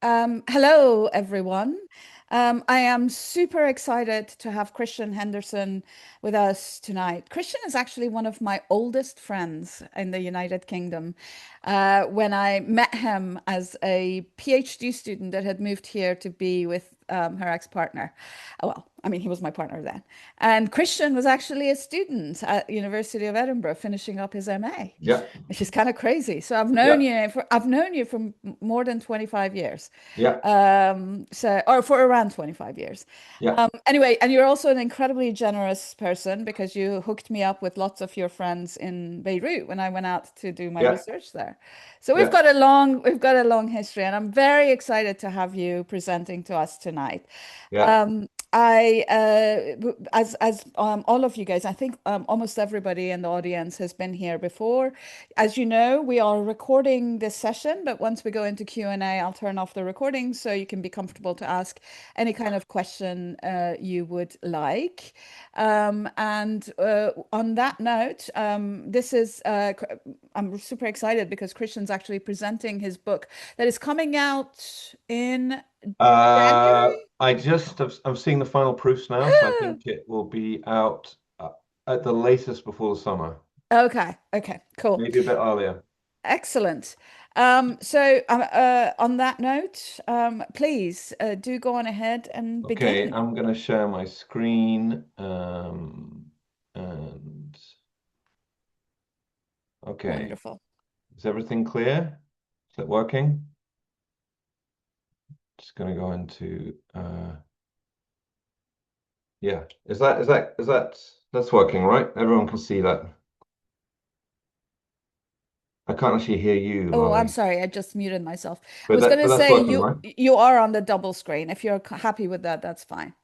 Hello, everyone. I am super excited to have Christian Henderson with us tonight. Christian is actually one of my oldest friends in the United Kingdom. When I met him as a PhD student that had moved here to be with her ex-partner. Well, I mean, he was my partner then. And Christian was actually a student at University of Edinburgh finishing up his MA, Yeah, which is kind of crazy. So yeah, I've known you for more than 25 years. yeah, Or for around 25 years. yeah, Anyway, and you're also an incredibly generous person because you hooked me up with lots of your friends in Beirut when I went out to do my yeah, research there. So yeah, we've got a long history, and I'm very excited to have you presenting to us tonight. yeah. As all of you guys, I think almost everybody in the audience has been here before. As you know, we are recording this session, but once we go into Q&A, I'll turn off the recording so you can be comfortable to ask any kind of question you would like. And on that note, I'm super excited because Christian's actually presenting his book that is coming out in January. I'm seeing the final proofs now, so I think it will be out at the latest before the summer, Okay, okay, cool. maybe a bit earlier. Excellent. On that note, please do go on ahead and Okay, begin. I'm going to share my screen. And okay, Wonderful. is everything clear? Is it working? Just going to go into yeah. That's working, right? Everyone can see that. I can't actually hear you, Oh, I'm Lolly. sorry, I just muted myself. I was But gonna that's say working, you right? you are on the double screen. If you're happy with that, that's fine.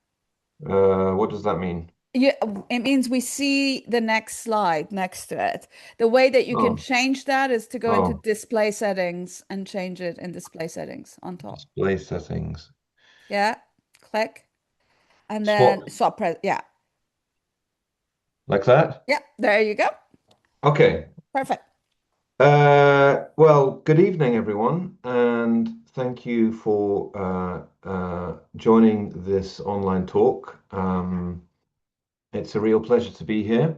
What does that mean? You, it means we see the next slide next to it. The way that you can Oh, change that is to go into oh, display settings and change it in display settings on top. display settings. Yeah, click and then Swap swap press. Yeah, like that? yeah, there you go. Okay. Perfect. Well, good evening, everyone, and thank you for joining this online talk. It's a real pleasure to be here.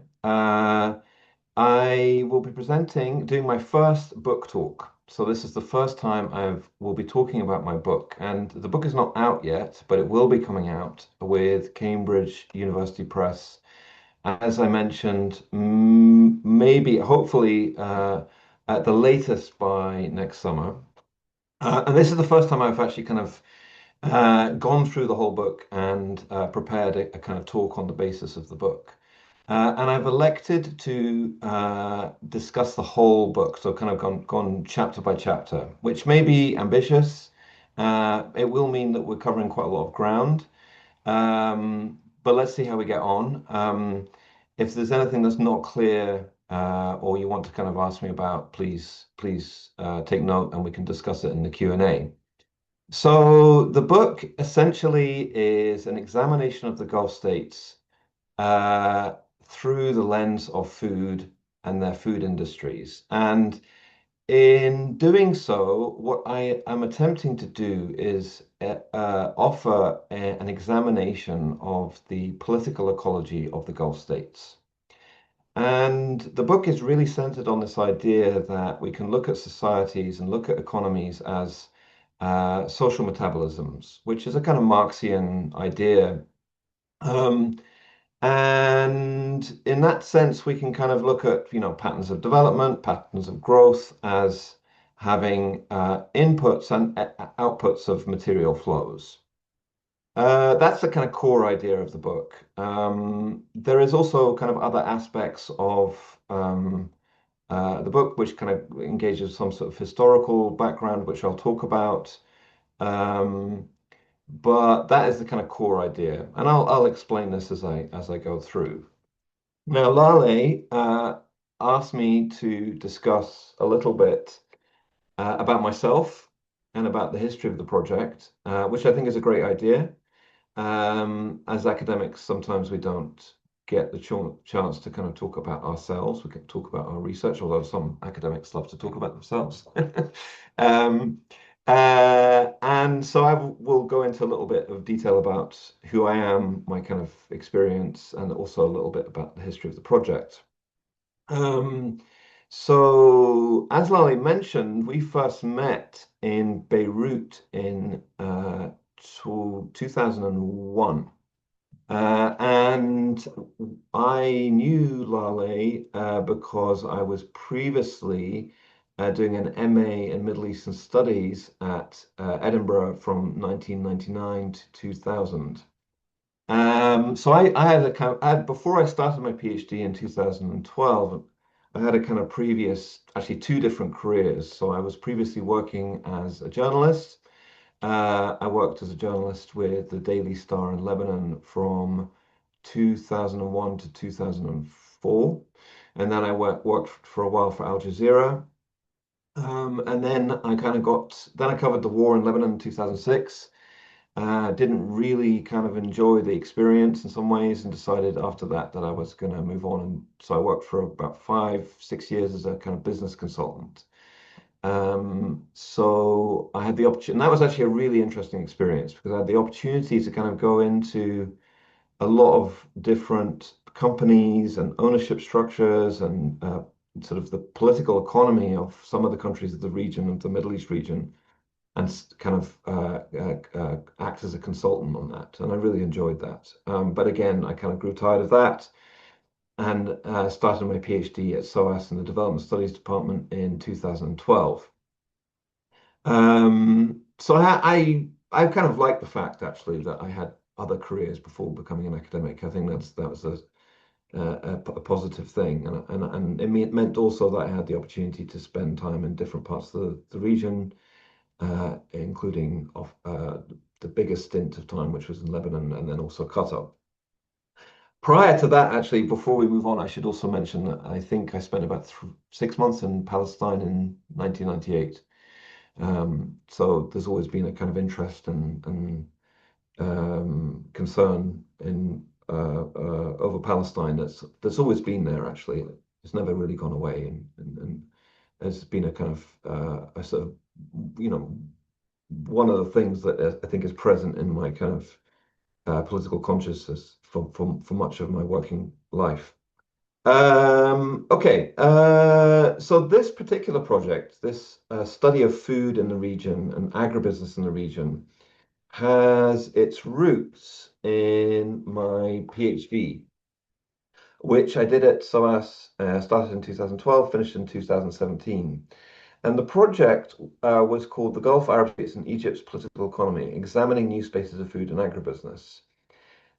I will be doing my first book talk. So this is the first time I will be talking about my book, and the book is not out yet, but it will be coming out with Cambridge University Press. As I mentioned, maybe, hopefully, at the latest by next summer. And this is the first time I've actually kind of gone through the whole book and prepared a kind of talk on the basis of the book. And I've elected to discuss the whole book, so kind of gone chapter by chapter, which may be ambitious. It will mean that we're covering quite a lot of ground. But let's see how we get on. If there's anything that's not clear or you want to kind of ask me about, please take note and we can discuss it in the Q&A. So the book essentially is an examination of the Gulf states uh, through the lens of food and their food industries. And in doing so, what I am attempting to do is offer an examination of the political ecology of the Gulf states. And the book is really centered on this idea that we can look at societies and look at economies as social metabolisms, which is a kind of Marxian idea. Um, and in that sense, we can kind of look at, patterns of development, patterns of growth as having inputs and outputs of material flows. That's the kind of core idea of the book. There is also kind of other aspects of the book which kind of engages some sort of historical background, which I'll talk about. Um, but that is the kind of core idea, and I'll explain this as I go through. Now, Lale asked me to discuss a little bit about myself and about the history of the project, which I think is a great idea. As academics, sometimes we don't get the chance to kind of talk about ourselves. We can talk about our research, although some academics love to talk about themselves. Um, And so will go into a little bit of detail about who I am, my kind of experience, and also a little bit about the history of the project. Um, so, as Lali mentioned, we first met in Beirut in 2001. And I knew Lale because I was previously doing an MA in Middle Eastern Studies at Edinburgh from 1999 to 2000. So I had before I started my PhD in 2012, I had a kind of previous, actually two different careers. So I was previously working as a journalist. I worked as a journalist with the Daily Star in Lebanon from 2001 to 2004. And then I worked for a while for Al Jazeera. And then then I covered the war in Lebanon in 2006. Didn't really kind of enjoy the experience in some ways and decided after that that I was going to move on. And so I worked for about 5, 6 years as a kind of business consultant. So I had the opportunity, and that was actually a really interesting experience because I had the opportunity to kind of go into a lot of different companies and ownership structures and sort of the political economy of some of the countries of the region, of the Middle East region, and kind of act as a consultant on that. And I really enjoyed that. But again, I kind of grew tired of that and started my PhD at SOAS in the Development Studies Department in 2012. So I kind of like the fact actually that I had other careers before becoming an academic. I think that was a positive thing, and it meant also that I had the opportunity to spend time in different parts of the region, including the biggest stint of time, which was in Lebanon, and then also Qatar. Prior to that, actually, before we move on, I should also mention that I think I spent about 6 months in Palestine in 1998. So there's always been a kind of interest and concern in over Palestine that's always been there actually. It's never really gone away and has been a kind of a sort of you know one of the things that I think is present in my kind of political consciousness for much of my working life. Okay, so this particular project, this study of food in the region and agribusiness in the region, has its roots in my PhD, which I did at SOAS, started in 2012, finished in 2017. And the project was called The Gulf Arab States and Egypt's Political Economy, Examining New Spaces of Food and Agribusiness.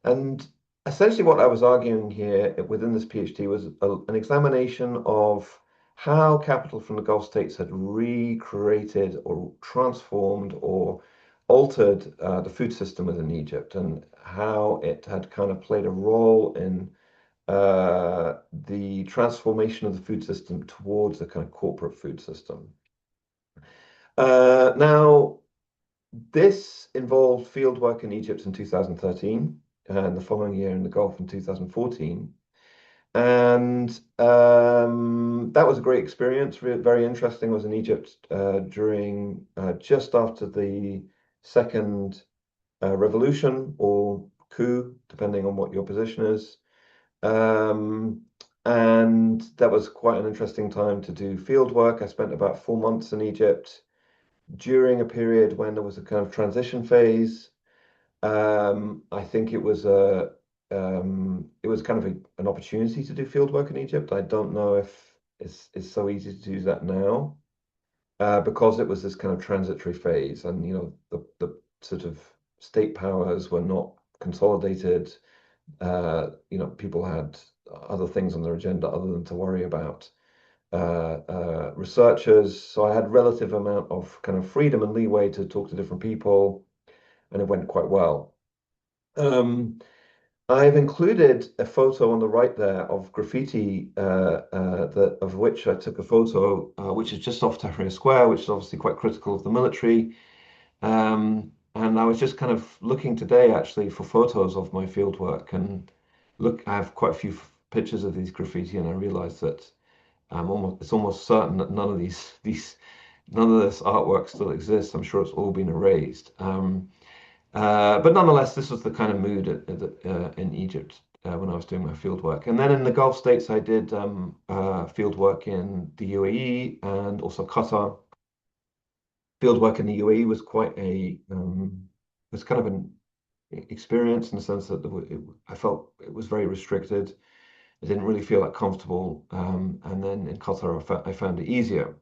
And essentially, what I was arguing here within this PhD was an examination of how capital from the Gulf states had recreated or transformed or altered the food system within Egypt and how it had kind of played a role in the transformation of the food system towards a kind of corporate food system. Now, this involved field work in Egypt in 2013 and the following year in the Gulf in 2014. And that was a great experience. Very interesting. I was in Egypt during just after the second revolution or coup, depending on what your position is. Um, and that was quite an interesting time to do field work. I spent about 4 months in Egypt during a period when there was a kind of transition phase. I think it was kind of an opportunity to do field work in Egypt. I don't know if it's so easy to do that now, because it was this kind of transitory phase, and the sort of state powers were not consolidated. People had other things on their agenda other than to worry about researchers. So I had relative amount of kind of freedom and leeway to talk to different people, and it went quite well. Um, I've included a photo on the right there of graffiti, of which I took a photo, which is just off Tahrir Square, which is obviously quite critical of the military. And I was just kind of looking today actually for photos of my field work, and look, I have quite a few pictures of these graffiti, and I realized that it's almost certain that none of these none of this artwork still exists. I'm sure it's all been erased. But nonetheless, this was the kind of mood in Egypt when I was doing my field work. And then in the Gulf states, I did field work in the UAE and also Qatar. Field work in the UAE was quite was kind of an experience in the sense that I felt it was very restricted. I didn't really feel that comfortable. And then in Qatar, I found it easier.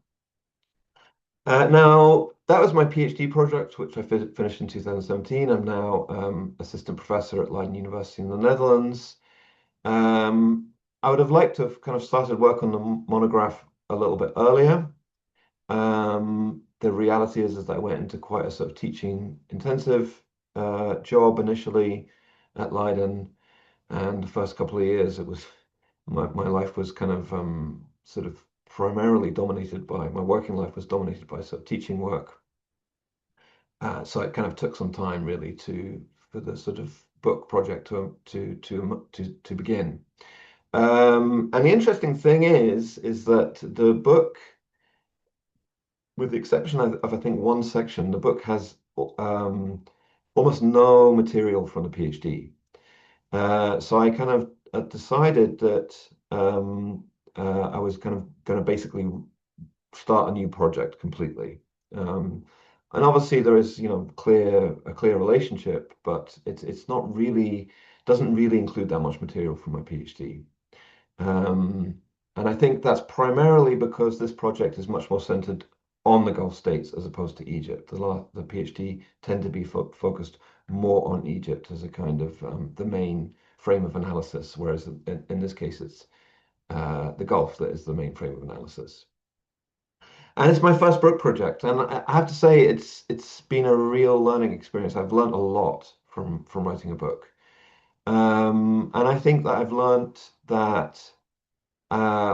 Now, that was my PhD project, which I finished in 2017. I'm now assistant professor at Leiden University in the Netherlands. Um, I would have liked to have kind of started work on the monograph a little bit earlier. The reality is that I went into quite a sort of teaching intensive job initially at Leiden, and the first couple of years, it was my life was kind of sort of primarily dominated by my working life was dominated by sort of teaching work. So it kind of took some time really to for the sort of book project to begin. And the interesting thing is that the book, with the exception of I think one section, the book has um, almost no material from the PhD. So I kind of decided that I was kind of going to basically start a new project completely. And obviously there is, a clear relationship, but it's not really doesn't really include that much material from my PhD. Um, and I think that's primarily because this project is much more centered on the Gulf states as opposed to Egypt. The PhD tend to be focused more on Egypt as a kind of the main frame of analysis, whereas in this case it's the Gulf that is the main frame of analysis. And it's my first book project, and I have to say it's been a real learning experience. I've learned a lot from writing a book, and I think that I've learned that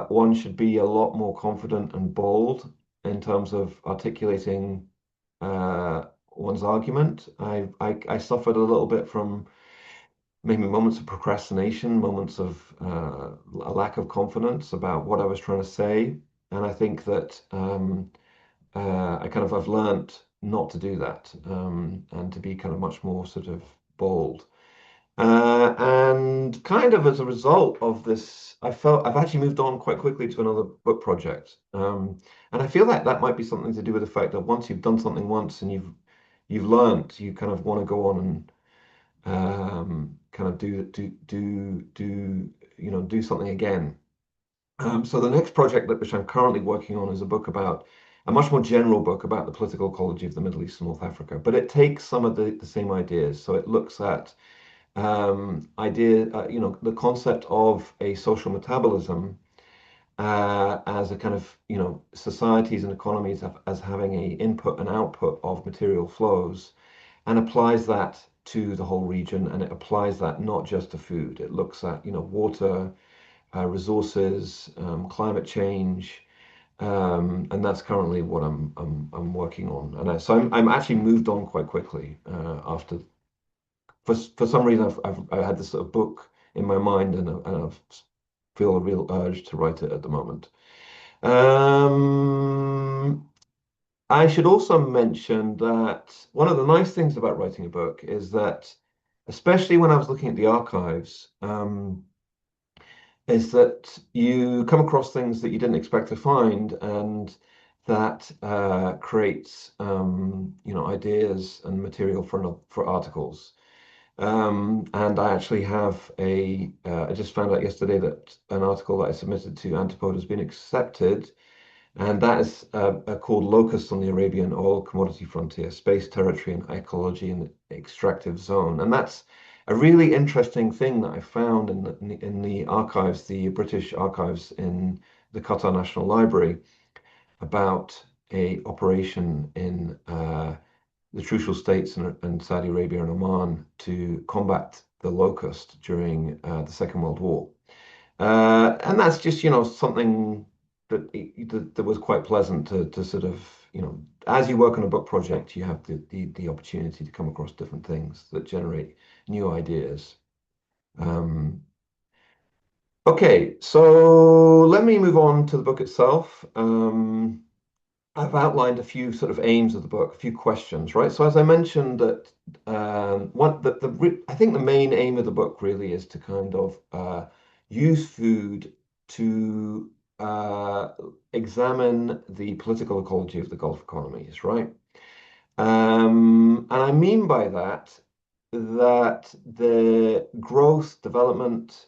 one should be a lot more confident and bold in terms of articulating one's argument. I suffered a little bit from maybe moments of procrastination, moments of a lack of confidence about what I was trying to say, and I think that. I've learned not to do that and to be kind of much more sort of bold. And kind of as a result of this, I felt I've actually moved on quite quickly to another book project. And I feel like that might be something to do with the fact that once you've done something once and you've learned, you kind of want to go on and kind of do something again. So the next project which I'm currently working on is a book about a much more general book about the political ecology of the Middle East and North Africa, but it takes some of the same ideas. So it looks at the concept of a social metabolism as a kind of, societies and economies as having a input and output of material flows, and applies that to the whole region, and it applies that not just to food. It looks at, water resources, climate change, and that's currently what I'm working on. And I'm actually moved on quite quickly after. For some reason, I had this sort of book in my mind, and I feel a real urge to write it at the moment. Um, I should also mention that one of the nice things about writing a book is that, especially when I was looking at the archives, is that you come across things that you didn't expect to find, and that creates ideas and material for articles. And I actually have I just found out yesterday that an article that I submitted to Antipode has been accepted, and that is called Locusts on the Arabian Oil Commodity Frontier, Space, Territory, and Ecology in the Extractive Zone. And that's a really interesting thing that I found in the archives, the British archives in the Qatar National Library, about a operation in the Trucial States and Saudi Arabia and Oman to combat the locust during the Second World War. And that's just, something that was quite pleasant to sort of, as you work on a book project, you have the opportunity to come across different things that generate new ideas. Um, okay, so let me move on to the book itself. I've outlined a few sort of aims of the book, a few questions, right? So as I mentioned that I think the main aim of the book really is to kind of use food to examine the political ecology of the Gulf economies, right? And I mean by that that the growth, development,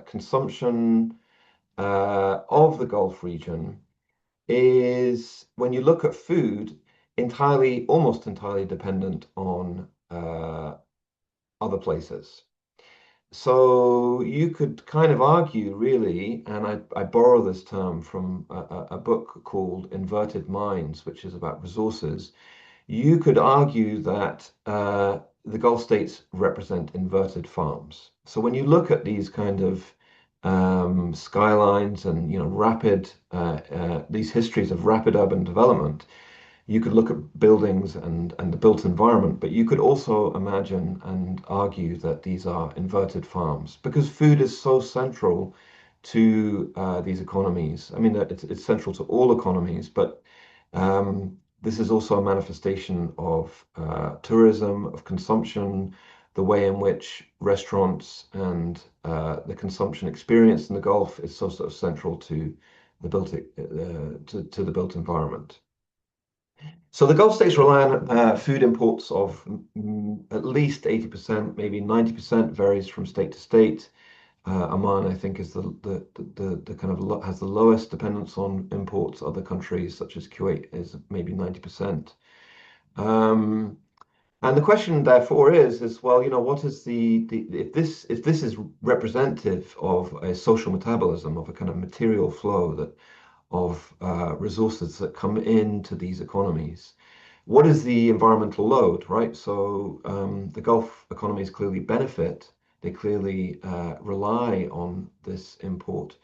consumption of the Gulf region is, when you look at food, almost entirely dependent on other places. So you could kind of argue, really, and I borrow this term from a book called Inverted Minds, which is about resources. You could argue that the Gulf states represent inverted farms. So when you look at these kind of skylines and rapid these histories of rapid urban development, you could look at buildings and the built environment, but you could also imagine and argue that these are inverted farms because food is so central to these economies. I mean, it's central to all economies, but this is also a manifestation of tourism, of consumption, the way in which restaurants and the consumption experience in the Gulf is so sort of central to the to the built environment. So the Gulf states rely on food imports of at least 80%, maybe 90%, varies from state to state. Oman, I think, is the kind of has the lowest dependence on imports. Other countries, such as Kuwait, is maybe 90%. Um, and the question, therefore, is well, what is the if this is representative of a social metabolism, of a kind of material flow that of resources that come into these economies. What is the environmental load, right? So the Gulf economies clearly benefit. They clearly rely on this import.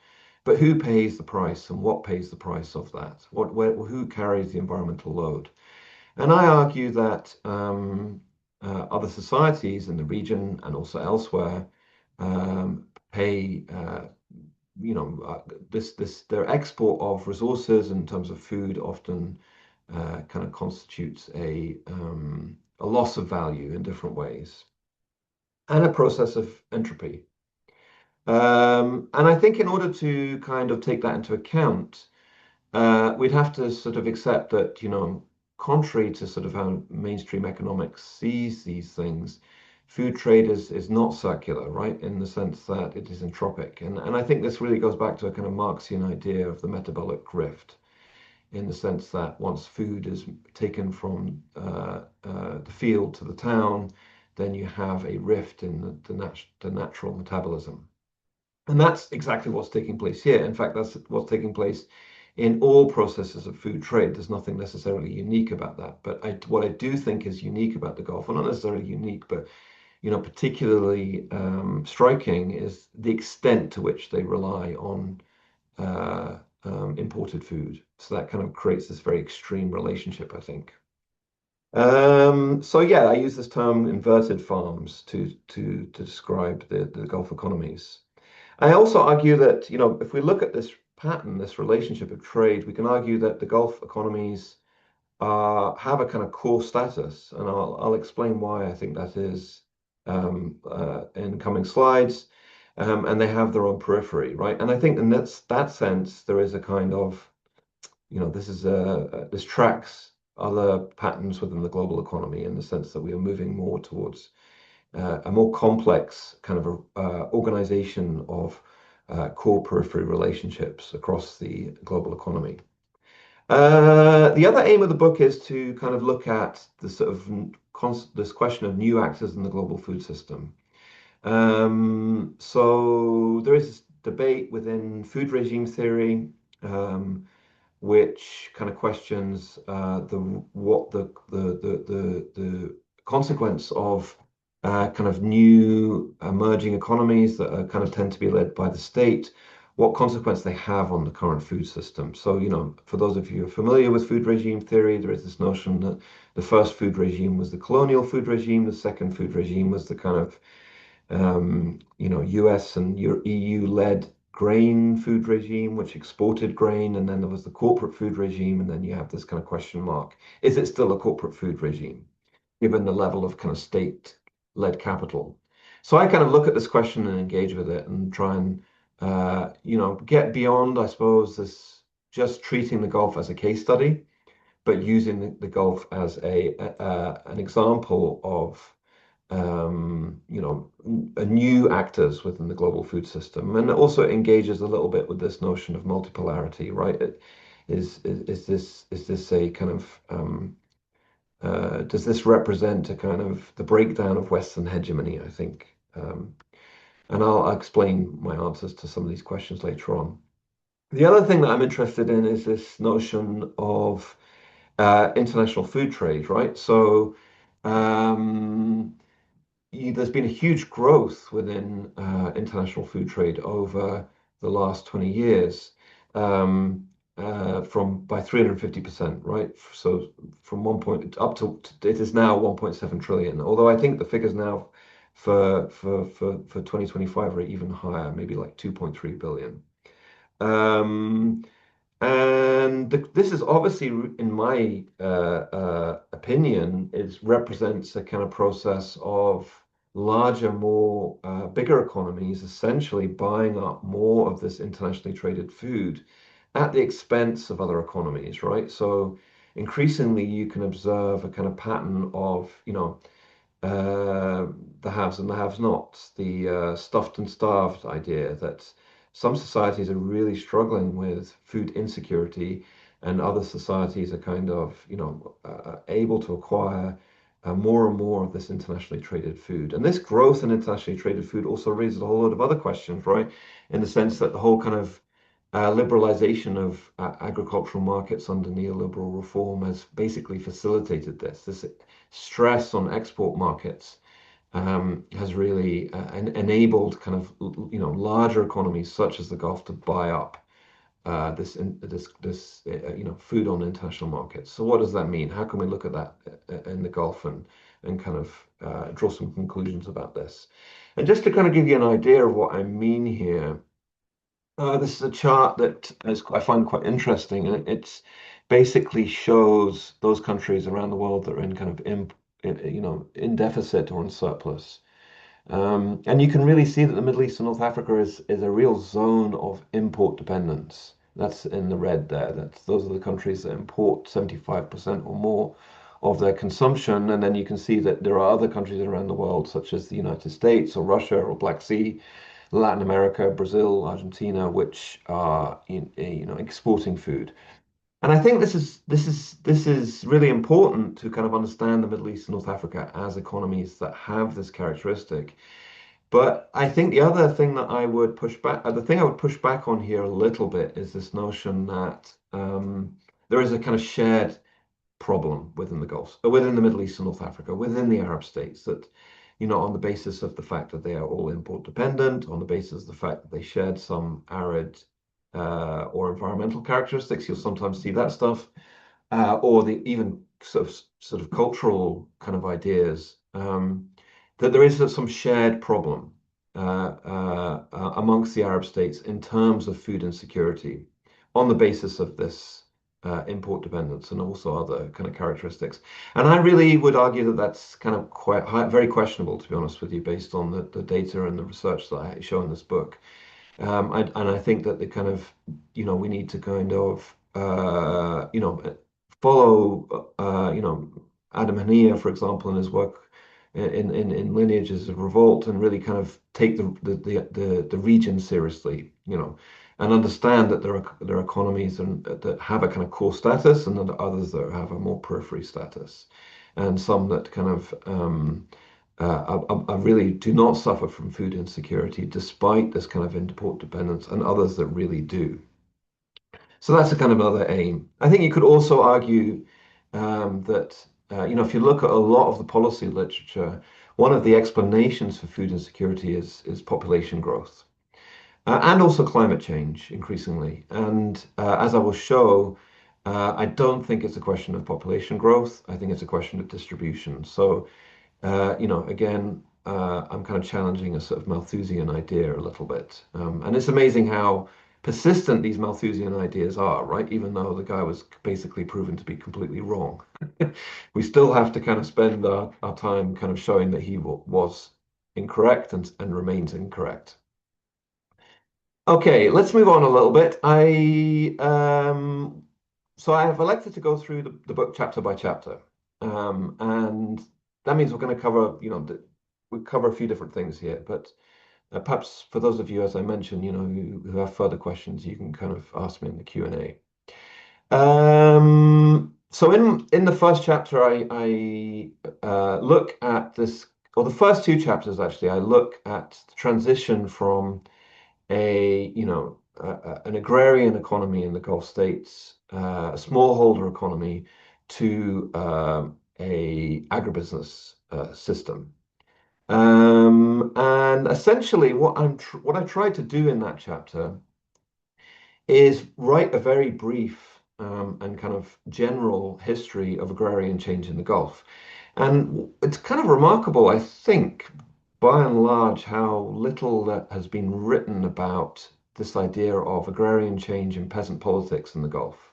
But who pays the price and what pays the price of that? Who carries the environmental load? And I argue that other societies in the region and also elsewhere pay their export of resources in terms of food often kind of constitutes a loss of value in different ways and a process of entropy. And I think in order to kind of take that into account, we'd have to sort of accept that, contrary to sort of how mainstream economics sees these things, food trade is not circular, right? In the sense that it is entropic. And I think this really goes back to a kind of Marxian idea of the metabolic rift, in the sense that once food is taken from the field to the town, then you have a rift in the natural metabolism. And that's exactly what's taking place here. In fact, that's what's taking place in all processes of food trade. There's nothing necessarily unique about that. But what I do think is unique about the Gulf, well, not necessarily unique, but particularly striking, is the extent to which they rely on imported food. So that kind of creates this very extreme relationship, I think. So yeah, I use this term inverted farms to describe the Gulf economies. I also argue that, if we look at this pattern, this relationship of trade, we can argue that the Gulf economies have a kind of core status, and I'll explain why I think that is in coming slides. And they have their own periphery, right? And I think in that sense, there is a kind of, this tracks other patterns within the global economy, in the sense that we are moving more towards a more complex kind of organization of core periphery relationships across the global economy. The other aim of the book is to kind of look at the sort of this question of new actors in the global food system. So there is this debate within food regime theory, which kind of questions the consequence of kind of new emerging economies that are kind of tend to be led by the state, what consequence they have on the current food system. So, for those of you who are familiar with food regime theory, there is this notion that the first food regime was the colonial food regime, the second food regime was the kind of US and EU-led grain food regime, which exported grain, and then there was the corporate food regime, and then you have this kind of question mark. Is it still a corporate food regime, given the level of kind of state-led capital? So I kind of look at this question and engage with it and try and, get beyond, I suppose, this just treating the Gulf as a case study, but using the Gulf as an example of a new actors within the global food system, and it also engages a little bit with this notion of multipolarity, right? Is this a kind of does this represent a kind of the breakdown of Western hegemony, I think? And I'll explain my answers to some of these questions later on. The other thing that I'm interested in is this notion of international food trade, right? So um, there's been a huge growth within international food trade over the last 20 years, from by 350%, right? So from one point up to it is now 1.7 trillion. Although I think the figures now for 2025 are even higher, maybe like 2.3 billion. Um, and this is obviously, in my opinion, it represents a kind of process of larger, more bigger economies essentially buying up more of this internationally traded food at the expense of other economies, right? So increasingly, you can observe a kind of pattern of, uh, the haves and the have-nots, the stuffed and starved idea that some societies are really struggling with food insecurity, and other societies are kind of, able to acquire more and more of this internationally traded food. And this growth in internationally traded food also raises a whole lot of other questions, right? In the sense that the whole kind of liberalization of agricultural markets under neoliberal reform has basically facilitated this stress on export markets has really enabled kind of larger economies such as the Gulf to buy up this food on international markets. So what does that mean? How can we look at that in the Gulf and kind of draw some conclusions about this? And just to kind of give you an idea of what I mean here, this is a chart that I find quite interesting, and it's basically shows those countries around the world that are in kind of in deficit or in surplus. And you can really see that the Middle East and North Africa is a real zone of import dependence. That's in the red there. Those are the countries that import 75% or more of their consumption. And then you can see that there are other countries around the world, such as the United States or Russia or Black Sea, Latin America, Brazil, Argentina, which are exporting food. And I think this is really important to kind of understand the Middle East and North Africa as economies that have this characteristic. But I think the other thing that I would push back, the thing I would push back on here a little bit is this notion that there is a kind of shared problem within the Gulf, within the Middle East and North Africa, within the Arab states that, on the basis of the fact that they are all import dependent, on the basis of the fact that they shared some arid or environmental characteristics, you'll sometimes see that stuff, or the even sort of cultural kind of ideas, that there is some shared problem amongst the Arab states in terms of food insecurity on the basis of this import dependence and also other kind of characteristics. And I really would argue that that's kind of very questionable, to be honest with you, based on the data and the research that I show in this book. And I think that the kind of, we need to kind of, follow, Adam Hania, for example, in his work in lineages of revolt, and really kind of take the region seriously, and understand that there are economies that have a kind of core status, and then others that have a more periphery status, and some that kind of really do not suffer from food insecurity despite this kind of import dependence, and others that really do. So that's a kind of another aim. I think you could also argue that if you look at a lot of the policy literature, one of the explanations for food insecurity is population growth, and also climate change increasingly. And as I will show, I don't think it's a question of population growth. I think it's a question of distribution. So again, I'm kind of challenging a sort of Malthusian idea a little bit. And it's amazing how persistent these Malthusian ideas are, right? Even though the guy was basically proven to be completely wrong. We still have to kind of spend our time kind of showing that he was incorrect and remains incorrect. Okay, let's move on a little bit. So I have elected to go through the book chapter by chapter, and that means we're going to cover, we cover a few different things here. But perhaps for those of you, as I mentioned, who have further questions, you can kind of ask me in the Q&A. So in the first chapter, I look at this, or the first two chapters actually, I look at the transition from an agrarian economy in the Gulf states, a smallholder economy, to a agribusiness system. And essentially, what I tried to do in that chapter is write a very brief and kind of general history of agrarian change in the Gulf. And it's kind of remarkable, I think, by and large, how little that has been written about this idea of agrarian change and peasant politics in the Gulf.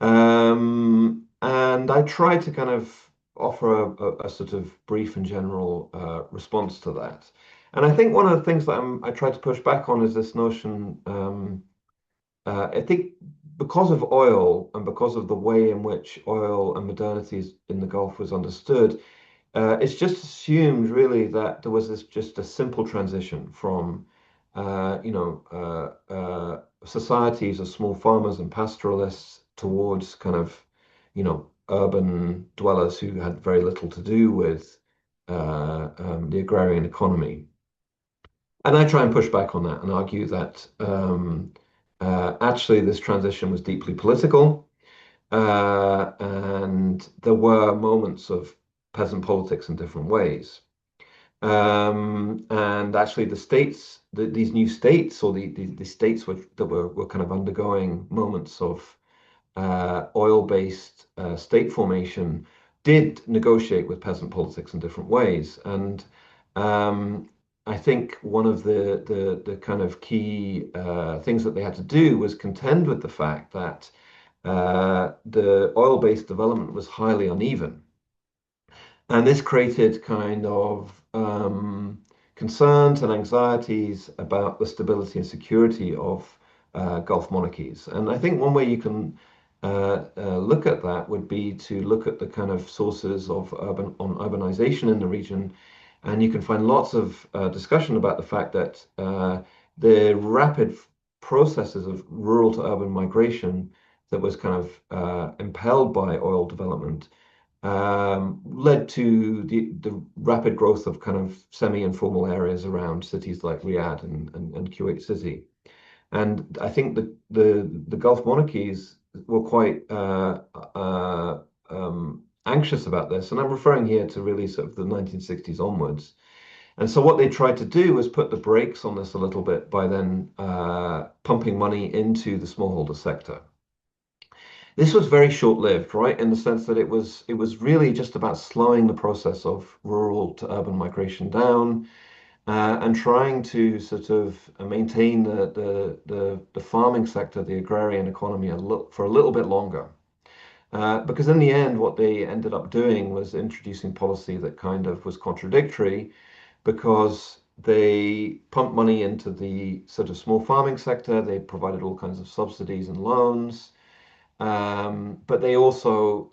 And I tried to kind of offer a sort of brief and general response to that. And I think one of the things that I try to push back on is this notion. I think because of oil and because of the way in which oil and modernities in the Gulf was understood, it's just assumed really that there was this just a simple transition from, societies of small farmers and pastoralists towards kind of, urban dwellers who had very little to do with the agrarian economy. And I try and push back on that and argue that actually this transition was deeply political, and there were moments of peasant politics in different ways. And actually, these new states, or the states that were kind of undergoing moments of oil-based state formation, did negotiate with peasant politics in different ways. And I think one of the kind of key things that they had to do was contend with the fact that the oil-based development was highly uneven. And this created kind of concerns and anxieties about the stability and security of Gulf monarchies. And I think one way you can look at that would be to look at the kind of sources of urbanization in the region. And you can find lots of discussion about the fact that the rapid processes of rural to urban migration that was kind of impelled by oil development led to the rapid growth of kind of semi-informal areas around cities like Riyadh and Kuwait City. And I think the Gulf monarchies were quite anxious about this. And I'm referring here to really sort of the 1960s onwards. And so what they tried to do was put the brakes on this a little bit by then pumping money into the smallholder sector. This was very short-lived, right? In the sense that it was really just about slowing the process of rural to urban migration down, and trying to sort of maintain the farming sector, the agrarian economy, for a little bit longer. Because in the end, what they ended up doing was introducing policy that kind of was contradictory, because they pumped money into the sort of small farming sector. They provided all kinds of subsidies and loans. But they also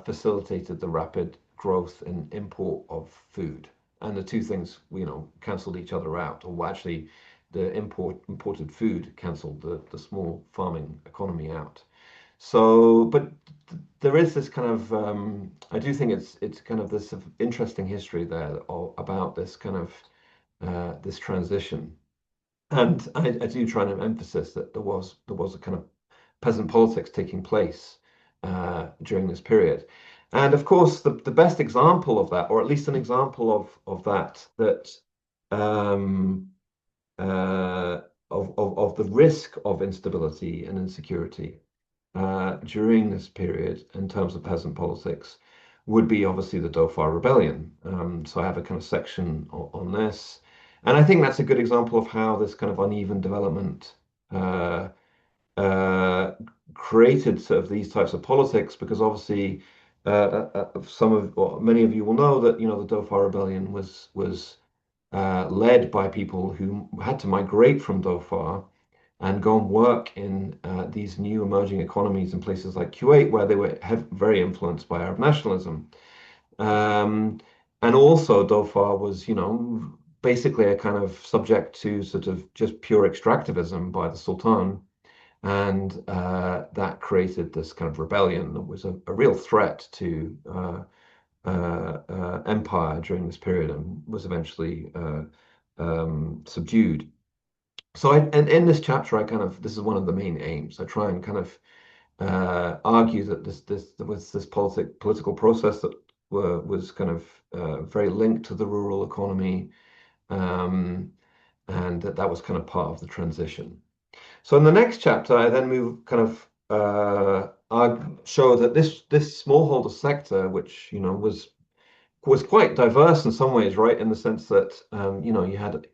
facilitated the rapid growth in import of food. And the two things, cancelled each other out, or actually the imported food cancelled the small farming economy out. So, but there is this kind of, I do think it's kind of this interesting history there about this kind of this transition. And I do try and emphasize that there was a kind of peasant politics taking place during this period. And of course, the best example of that, or at least an example of that um, of the risk of instability and insecurity during this period in terms of peasant politics, would be obviously the Dhofar Rebellion. So I have a kind of section on this. And I think that's a good example of how this kind of uneven development uh, uh, created sort of these types of politics, because obviously some of or many of you will know that the Dhofar Rebellion was led by people who had to migrate from Dhofar and go and work in these new emerging economies in places like Kuwait, where they were very influenced by Arab nationalism. Um, and also, Dhofar was, basically a kind of subject to sort of just pure extractivism by the Sultan. And that created this kind of rebellion that was a real threat to empire during this period, and was eventually subdued. So and in this chapter, this is one of the main aims. I try and kind of argue that there was this political process that was kind of very linked to the rural economy, um, and that was kind of part of the transition. So in the next chapter, I then move kind of show that this smallholder sector, which was quite diverse in some ways, right? In the sense that you had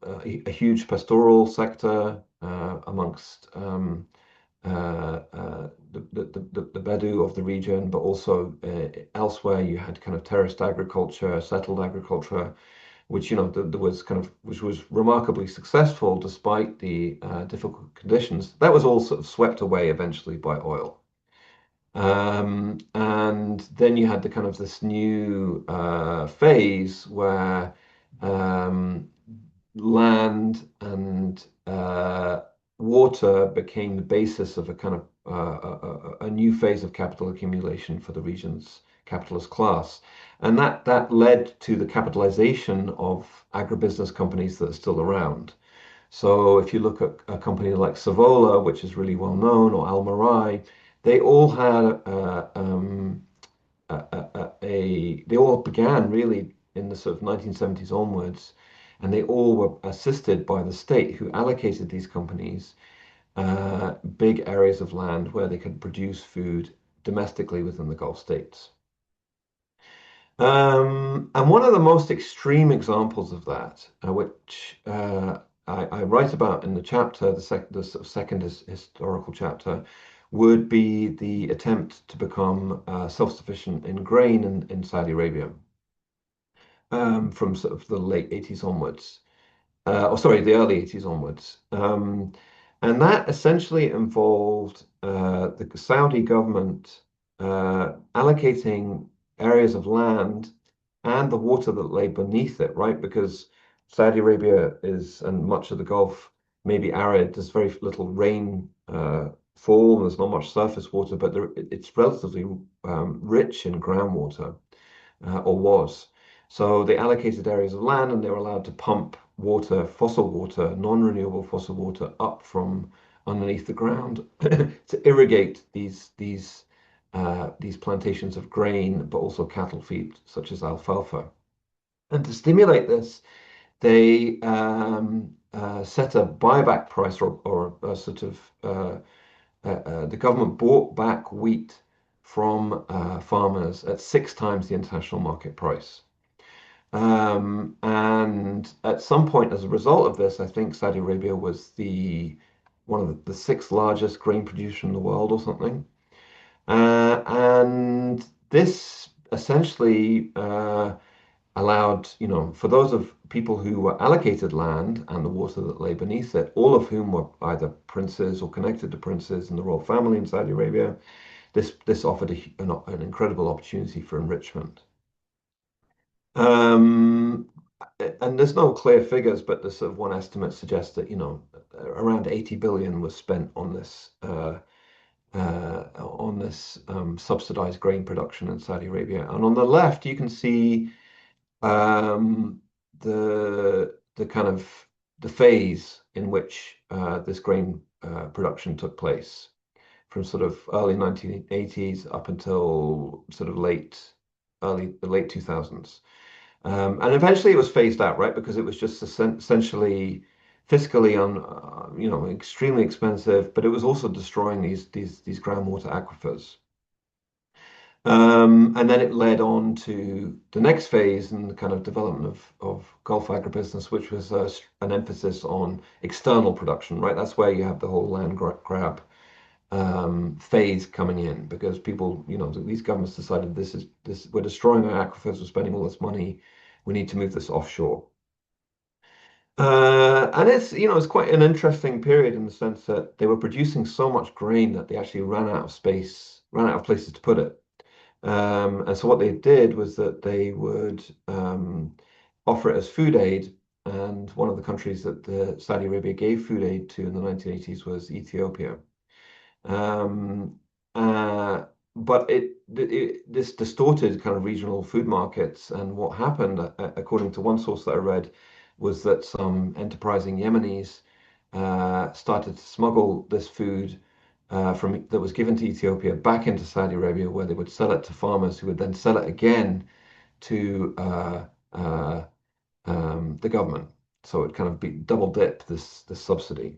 a huge pastoral sector amongst the Bedu of the region, but also elsewhere you had kind of terraced agriculture, settled agriculture, which there was kind of which was remarkably successful despite the difficult conditions. That was all sort of swept away eventually by oil. And then you had the kind of this new phase where um, land and water became the basis of a kind of a new phase of capital accumulation for the region's capitalist class. And that led to the capitalization of agribusiness companies that are still around. So if you look at a company like Savola, which is really well known, or Almarai, they all had they all began really in the sort of 1970s onwards, and they all were assisted by the state, who allocated these companies big areas of land where they could produce food domestically within the Gulf states. And one of the most extreme examples of that, which I write about in the chapter, the sort of second historical chapter, would be the attempt to become self-sufficient in grain in Saudi Arabia, from sort of the late 80s onwards, or sorry, the early 80s onwards. And that essentially involved the Saudi government allocating areas of land and the water that lay beneath it, right? Because Saudi Arabia is, and much of the Gulf, may be arid. There's very little rain fall. There's not much surface water, but it's relatively rich in groundwater, or was. So they allocated areas of land, and they were allowed to pump water, fossil water, non-renewable fossil water, up from underneath the ground to irrigate these plantations of grain, but also cattle feed such as alfalfa. And to stimulate this, they set a buyback price, or a sort of the government bought back wheat from farmers at 6 times the international market price. And at some point, as a result of this, I think Saudi Arabia was one of the sixth largest grain producer in the world, or something. And this essentially allowed, for those of people who were allocated land and the water that lay beneath it, all of whom were either princes or connected to princes in the royal family in Saudi Arabia, this offered an incredible opportunity for enrichment. Um, and there's no clear figures, but the sort of one estimate suggests that, around 80 billion was spent on this subsidized grain production in Saudi Arabia. And on the left, you can see um, the kind of the phase in which this grain production took place, from sort of early 1980s up until sort of the late 2000s. And eventually it was phased out, right? Because it was just essentially fiscally extremely expensive, but it was also destroying these groundwater aquifers. And then it led on to the next phase in the kind of development of Gulf agribusiness, which was an emphasis on external production, right? That's where you have the whole land grab phase coming in because people, these governments decided we're destroying our aquifers, we're spending all this money, we need to move this offshore. And it's quite an interesting period in the sense that they were producing so much grain that they actually ran out of space, ran out of places to put it. And so what they did was that they would offer it as food aid. And one of the countries that Saudi Arabia gave food aid to in the 1980s was Ethiopia. Um, uh, but this distorted kind of regional food markets. And what happened, according to one source that I read, was that some enterprising Yemenis started to smuggle this food from that was given to Ethiopia back into Saudi Arabia, where they would sell it to farmers who would then sell it again to uh, the government. So it kind of be double dip this subsidy.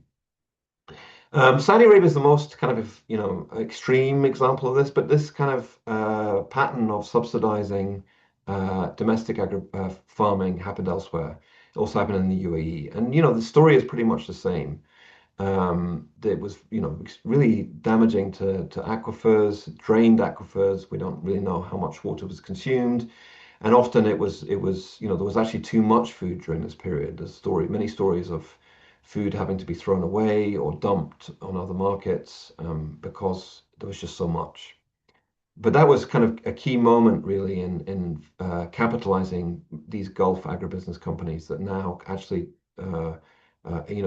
Saudi Arabia is the most kind of, extreme example of this, but this kind of pattern of subsidizing domestic farming happened elsewhere. It also happened in the UAE. And, the story is pretty much the same. It was, really damaging to aquifers, drained aquifers. We don't really know how much water was consumed. And often there was actually too much food during this period. Many stories of food having to be thrown away or dumped on other markets because there was just so much. But that was kind of a key moment, really, in capitalizing these Gulf agribusiness companies that now actually,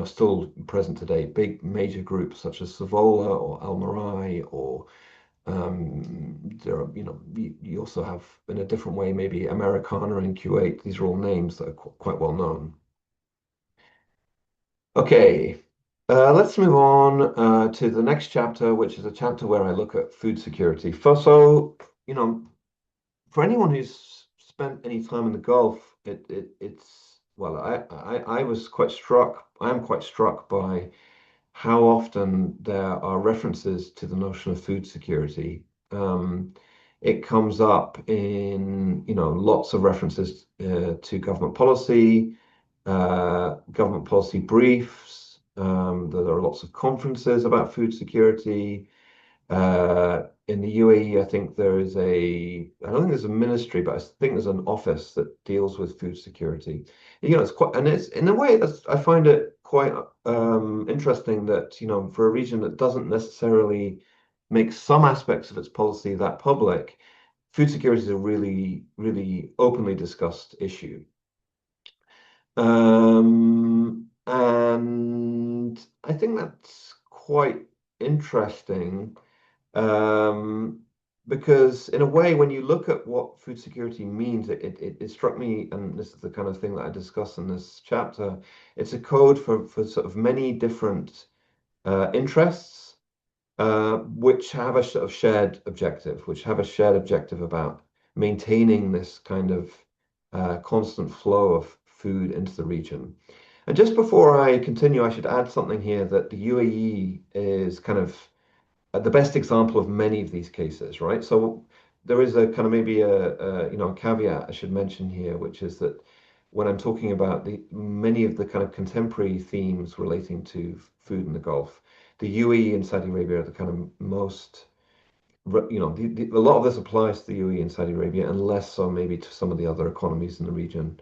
still present today. Big major groups such as Savola or Al Marai or there are, you also have in a different way, maybe Americana in Kuwait. These are all names that are quite well known. Okay, let's move on to the next chapter, which is a chapter where I look at food security. First, so, for anyone who's spent any time in the Gulf, it's, well, I was quite struck, I am quite struck by how often there are references to the notion of food security. It comes up in, lots of references to government policy briefs. There are lots of conferences about food security. In the UAE, I don't think there's a ministry, but I think there's an office that deals with food security. It's quite, and it's in a way I find it quite interesting that, for a region that doesn't necessarily make some aspects of its policy that public, food security is a really, really openly discussed issue. And I think that's quite interesting. Um, because in a way, when you look at what food security means, it struck me, and this is the kind of thing that I discuss in this chapter, it's a code for sort of many different interests, which have a sort of shared objective about maintaining this kind of constant flow of food into the region. And just before I continue, I should add something here that the UAE is kind of the best example of many of these cases, right? So there is a kind of maybe a caveat I should mention here, which is that when I'm talking about the many of the kind of contemporary themes relating to food in the Gulf, the UAE and Saudi Arabia are the kind of most, a lot of this applies to the UAE and Saudi Arabia, and less so maybe to some of the other economies in the region,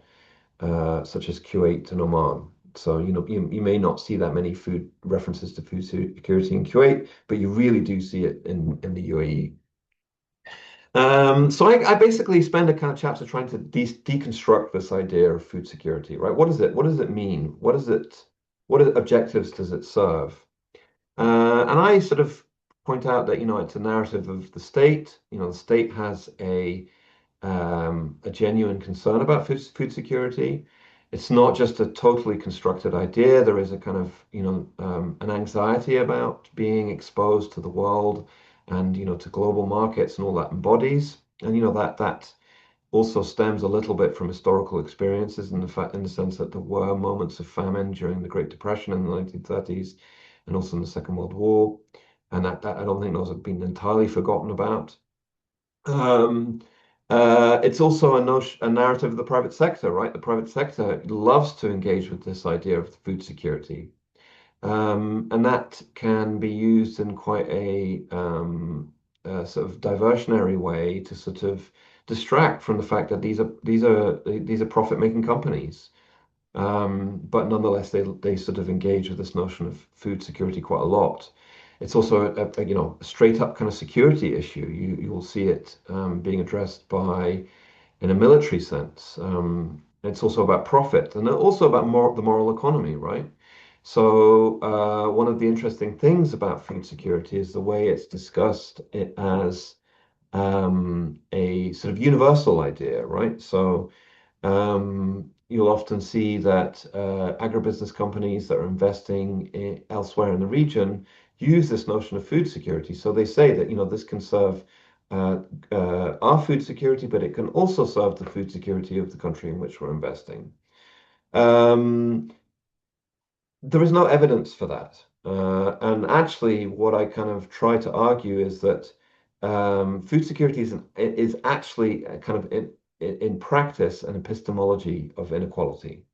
such as Kuwait and Oman. So, you may not see that many food references to food security in Kuwait, but you really do see it in the UAE. So I basically spend a kind of chapter trying to deconstruct this idea of food security, right? What is it? What does it mean? What objectives does it serve? And I sort of point out that, it's a narrative of the state. The state has a genuine concern about food security. It's not just a totally constructed idea. There is a kind of, an anxiety about being exposed to the world and, to global markets and all that embodies. And, that also stems a little bit from historical experiences in the sense that there were moments of famine during the Great Depression in the 1930s and also in the Second World War. And that I don't think those have been entirely forgotten about. Um, it's also a notion, a narrative of the private sector, right? The private sector loves to engage with this idea of food security. And that can be used in quite a sort of diversionary way to sort of distract from the fact that these are profit-making companies. But nonetheless, they sort of engage with this notion of food security quite a lot. It's also a straight up kind of security issue. You will see it being addressed by in a military sense. It's also about profit and also about the moral economy, right? So one of the interesting things about food security is the way it's discussed it as a sort of universal idea, right? So you'll often see that agribusiness companies that are investing elsewhere in the region use this notion of food security. So they say that, this can serve uh, our food security, but it can also serve the food security of the country in which we're investing. Um, there is no evidence for that. And actually, what I kind of try to argue is that food security is actually a kind of in practice an epistemology of inequality.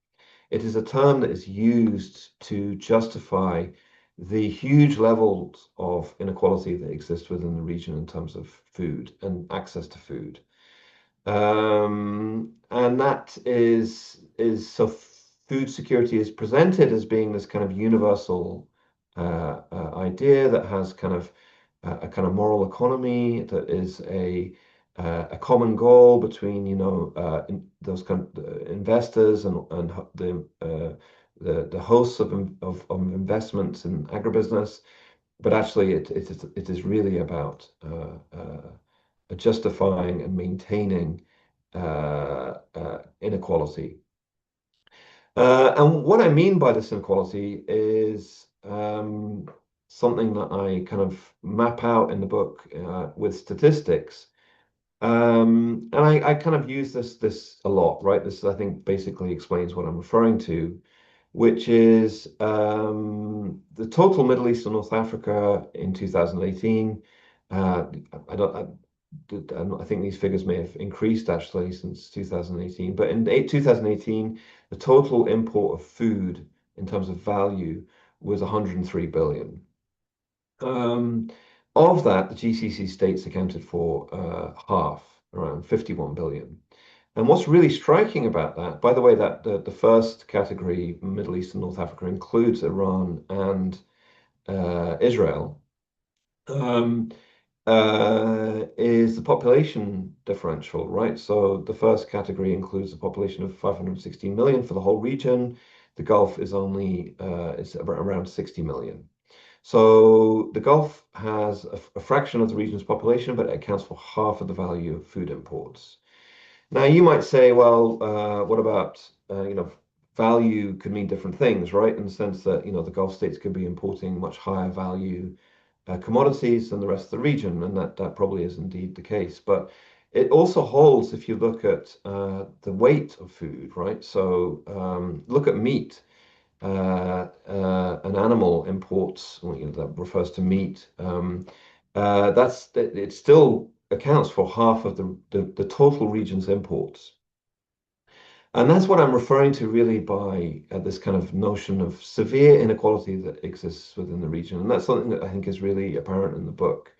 It is a term that is used to justify the huge levels of inequality that exist within the region in terms of food and access to food. And that is so food security is presented as being this kind of universal idea that has kind of a kind of moral economy that is a common goal between those kind of investors and the hosts of investments in agribusiness, but actually it is really about justifying and maintaining inequality. And what I mean by this inequality is something that I kind of map out in the book with statistics. And I kind of use this a lot, right? This, I think, basically explains what I'm referring to, which is the total Middle East and North Africa in 2018. I don't, I think these figures may have increased actually since 2018, but in 2018, the total import of food in terms of value was 103 billion. Um, of that, the GCC states accounted for half, around 51 billion. And what's really striking about that, by the way, that the first category, Middle East and North Africa, includes Iran and Israel, um, is the population differential, right? So the first category includes a population of 516 million for the whole region. The Gulf is only is around 60 million. So the Gulf has a fraction of the region's population, but it accounts for half of the value of food imports. Now, you might say, well, what about, value could mean different things, right? In the sense that, the Gulf states could be importing much higher value commodities than the rest of the region, and that probably is indeed the case. But it also holds if you look at the weight of food, right? So look at meat. An animal imports, well, that refers to meat. It still accounts for half of the total region's imports. And that's what I'm referring to really by this kind of notion of severe inequality that exists within the region. And that's something that I think is really apparent in the book,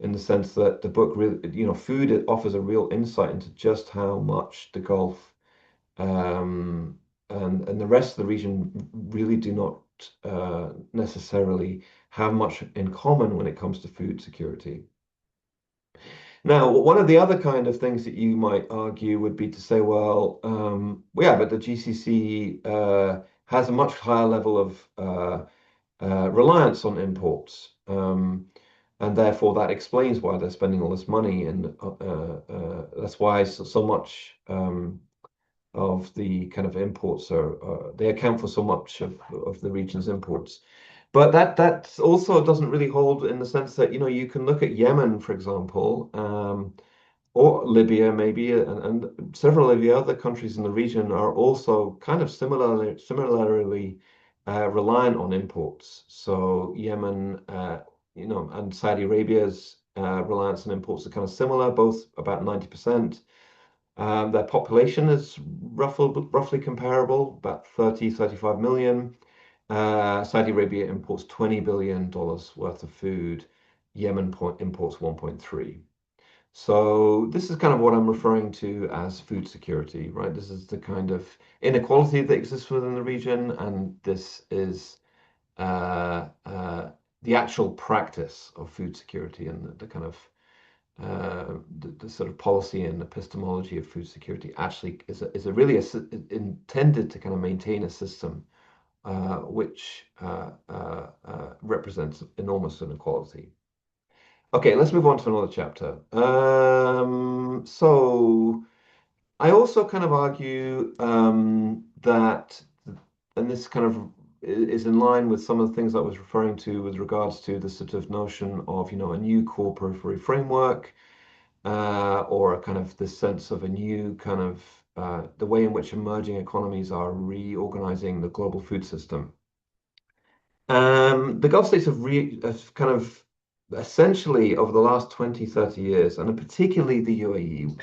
in the sense that the book really, food it offers a real insight into just how much the Gulf and the rest of the region really do not necessarily have much in common when it comes to food security. Now, one of the other kind of things that you might argue would be to say, well, yeah, but the GCC has a much higher level of reliance on imports. And therefore, that explains why they're spending all this money. And that's why so much of the kind of imports they account for so much of the region's imports. But that also doesn't really hold in the sense that, you can look at Yemen, for example, or Libya maybe, and several of the other countries in the region are also kind of similarly reliant on imports. So Yemen, and Saudi Arabia's reliance on imports are kind of similar, both about 90%. Their population is roughly comparable, about 30, 35 million. Saudi Arabia imports $20 billion worth of food. Yemen imports 1.3. So this is kind of what I'm referring to as food security, right? This is the kind of inequality that exists within the region, and this is uh, uh, the actual practice of food security and the kind of the sort of policy and epistemology of food security actually is a really intended to kind of maintain a system which represents enormous inequality. Okay, let's move on to another chapter. So I also kind of argue that, and this kind of is in line with some of the things I was referring to with regards to the sort of notion of, a new core periphery framework, or a kind of this sense of a new kind of the way in which emerging economies are reorganizing the global food system. The Gulf states have kind of essentially over the last 20, 30 years, and particularly the UAE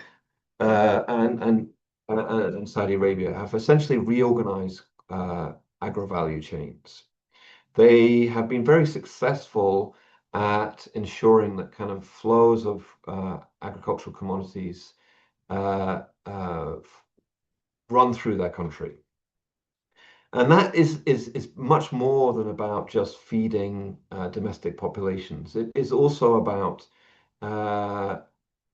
and Saudi Arabia, have essentially reorganized agro-value chains. They have been very successful at ensuring that kind of flows of agricultural commodities uh, uh, run through their country. And that is much more than about just feeding domestic populations. It is also about uh,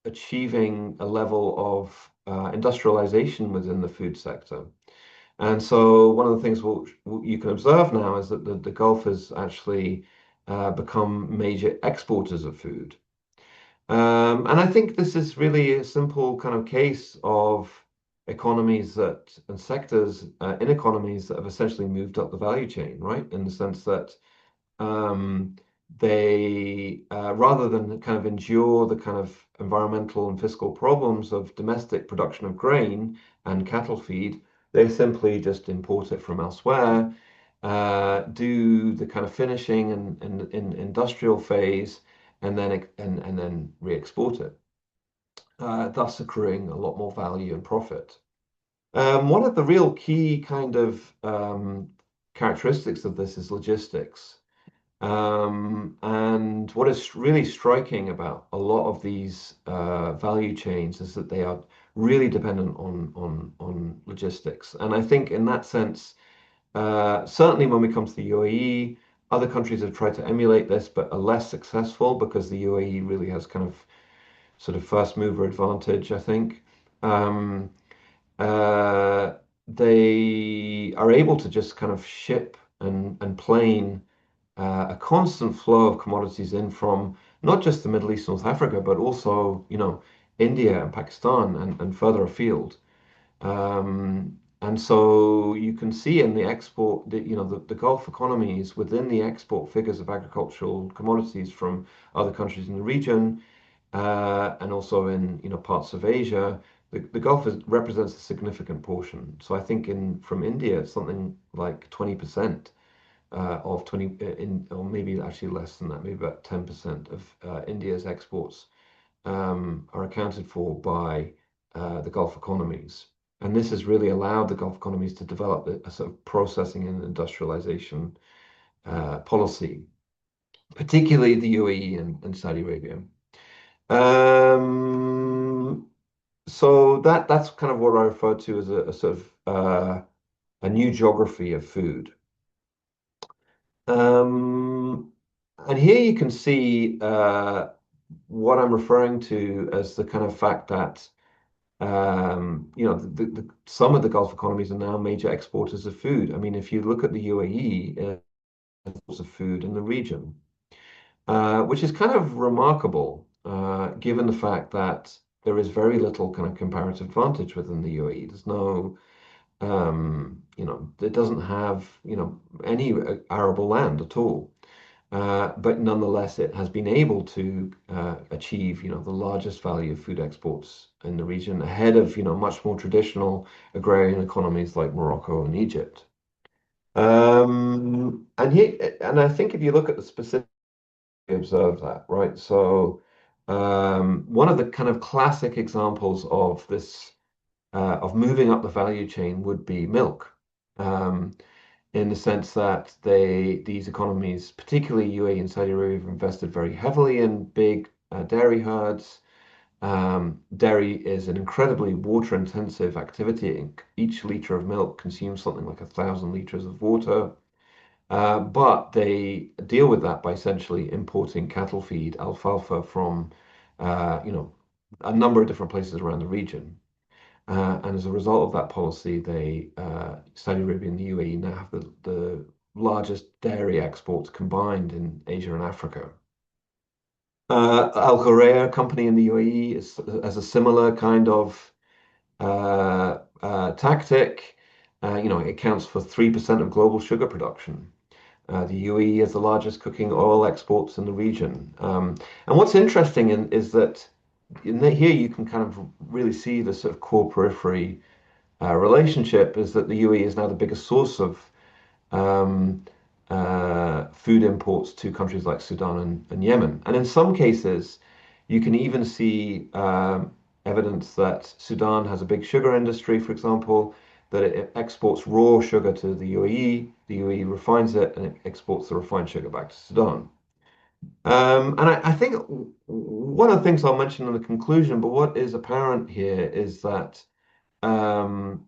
achieving a level of industrialization within the food sector. And so one of the things you can observe now is that the Gulf has actually become major exporters of food. And I think this is really a simple kind of case of economies that and sectors in economies that have essentially moved up the value chain, right? In the sense that um, they, rather than kind of endure the kind of environmental and fiscal problems of domestic production of grain and cattle feed, they simply just import it from elsewhere, do the kind of finishing and in industrial phase, and then re-export it, thus accruing a lot more value and profit. One of the real key kind of characteristics of this is logistics. And what is really striking about a lot of these value chains is that they are really dependent on logistics. And I think in that sense, certainly when we come to the UAE, other countries have tried to emulate this, but are less successful because the UAE really has kind of sort of first mover advantage, I think. Um, uh, they are able to just kind of ship and plane a constant flow of commodities in from not just the Middle East, North Africa, but also, India and Pakistan and further afield. And so you can see in the export, the Gulf economies within the export figures of agricultural commodities from other countries in the region, and also in, parts of Asia, the Gulf represents a significant portion. So I think from India, it's something like 20% of 20 or maybe actually less than that, maybe about 10% of India's exports are accounted for by the Gulf economies. And this has really allowed the Gulf economies to develop a sort of processing and industrialization policy, particularly the UAE and Saudi Arabia. Um, so that's kind of what I refer to as a sort of a new geography of food. Um, and here you can see what I'm referring to as the kind of fact that some of the Gulf economies are now major exporters of food. I mean, if you look at the UAE, exports of food in the region, which is kind of remarkable, given the fact that there is very little kind of comparative advantage within the UAE. There's no, it doesn't have, any arable land at all. But nonetheless, it has been able to achieve, the largest value of food exports in the region, ahead of, much more traditional agrarian economies like Morocco and Egypt. And I think if you look at the specific, you observe that, right? So One of the kind of classic examples of this of moving up the value chain would be milk, um, in the sense that these economies, particularly UAE and Saudi Arabia, have invested very heavily in big dairy herds. Dairy is an incredibly water-intensive activity. Each liter of milk consumes something like 1,000 liters of water. But they deal with that by essentially importing cattle feed, alfalfa, from you know, a number of different places around the region. And as a result of that policy, Saudi Arabia and the UAE now have the largest dairy exports combined in Asia and Africa. Al Ghurair company in the UAE has a similar kind of tactic. It accounts for 3% of global sugar production. The UAE is the largest cooking oil exports in the region. And what's interesting is that here you can kind of really see the sort of core periphery relationship is that the UAE is now the biggest source of um, food imports to countries like Sudan and Yemen. And in some cases, you can even see evidence that Sudan has a big sugar industry, for example, that it exports raw sugar to the UAE refines it, and it exports the refined sugar back to Sudan. And I think one of the things I'll mention in the conclusion, but what is apparent here is that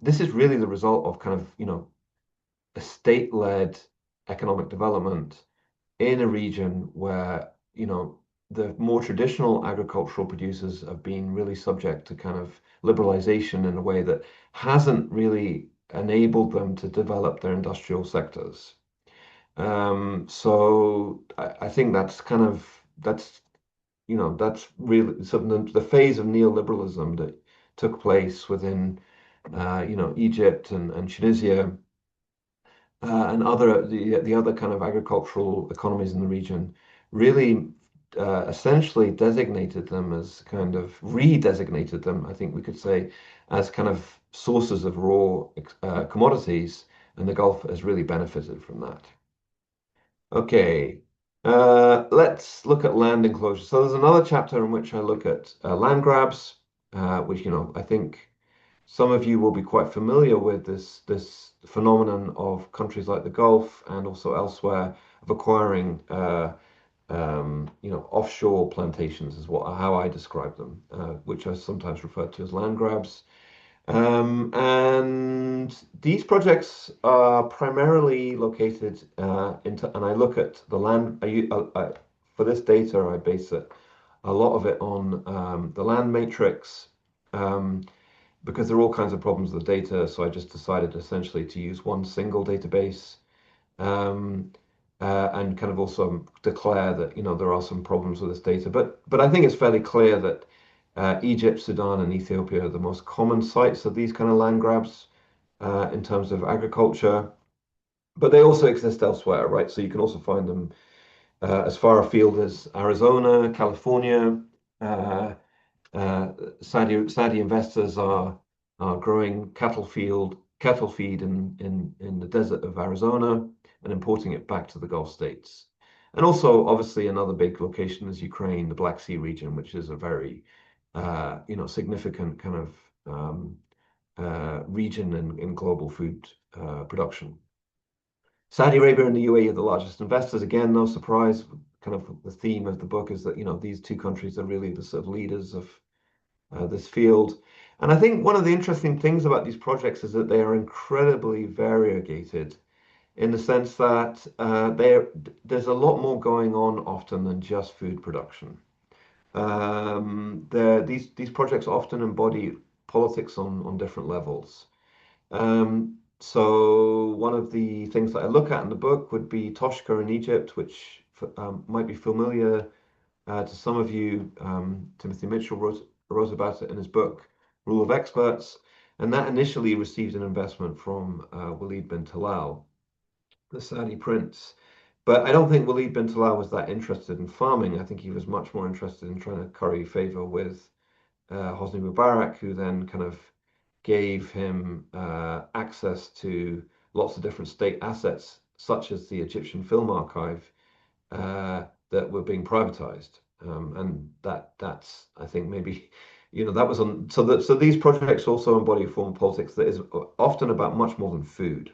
this is really the result of kind of, a state-led economic development in a region where, the more traditional agricultural producers have been really subject to kind of liberalization in a way that hasn't really enabled them to develop their industrial sectors. So I think that's really something, the phase of neoliberalism that took place within, Egypt and Tunisia and the other kind of agricultural economies in the region really essentially designated them as kind of redesignated them, I think we could say, as kind of sources of raw commodities, and the Gulf has really benefited from that. Okay, let's look at land enclosure. So there's another chapter in which I look at land grabs, which I think some of you will be quite familiar with this phenomenon of countries like the Gulf and also elsewhere of acquiring offshore plantations is how I describe them, which are sometimes referred to as land grabs. And these projects are primarily located and I look at the land. For this data, I base a lot of it on the land matrix. Because there are all kinds of problems with the data, so I just decided essentially to use one single database, um, and kind of also declare that there are some problems with this data. But I think it's fairly clear that Egypt, Sudan, and Ethiopia are the most common sites of these kind of land grabs in terms of agriculture. But they also exist elsewhere, right? So you can also find them as far afield as Arizona, California. Uh, Saudi investors are growing cattle feed in the desert of Arizona and importing it back to the Gulf states. And also, obviously, another big location is Ukraine, the Black Sea region, which is a very significant kind of region in global food production. Saudi Arabia and the UAE are the largest investors. Again, no surprise. Kind of the theme of the book is that these two countries are really the sort of leaders of this field. And I think one of the interesting things about these projects is that they are incredibly variegated in the sense that there's a lot more going on often than just food production. These projects often embody politics on different levels. So one of the things that I look at in the book would be Toshka in Egypt, which might be familiar to some of you. Timothy Mitchell wrote about it in his book, Rule of Experts, and that initially received an investment from Walid bin Talal, the Saudi prince. But I don't think Walid bin Talal was that interested in farming. I think he was much more interested in trying to curry favor with Hosni Mubarak, who then kind of gave him access to lots of different state assets, such as the Egyptian Film Archive, that were being privatized. And that's I think maybe that was on so these projects also embody a form of politics that is often about much more than food.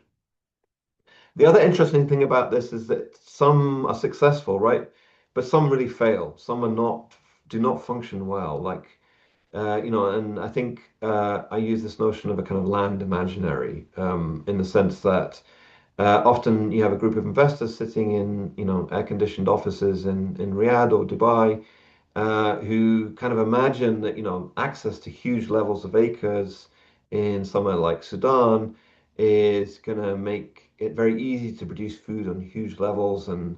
The other interesting thing about this is that some are successful, right? But some really fail. Some are not do not function well. Like and I think I use this notion of a kind of land imaginary, in the sense that often you have a group of investors sitting in, air-conditioned offices in Riyadh or Dubai, who kind of imagine that, access to huge levels of acres in somewhere like Sudan is going to make it very easy to produce food on huge levels and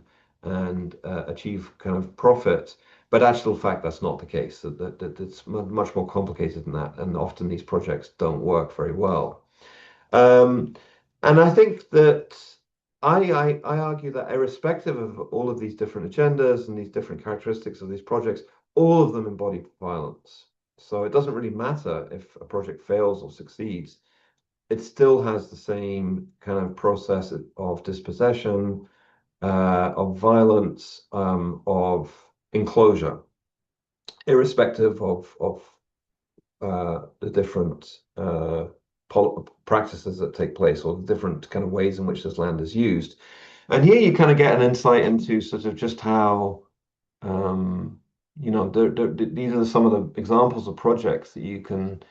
achieve kind of profit. But actual fact, that's not the case. That it's much more complicated than that, and often these projects don't work very well. Um, and I think that I argue that irrespective of all of these different agendas and these different characteristics of these projects, all of them embody violence. So it doesn't really matter if a project fails or succeeds. It still has the same kind of process of dispossession, of violence, of enclosure, irrespective of the different practices that take place or the different kind of ways in which this land is used. And here you kind of get an insight into sort of just how, um, these are some of the examples of projects that you can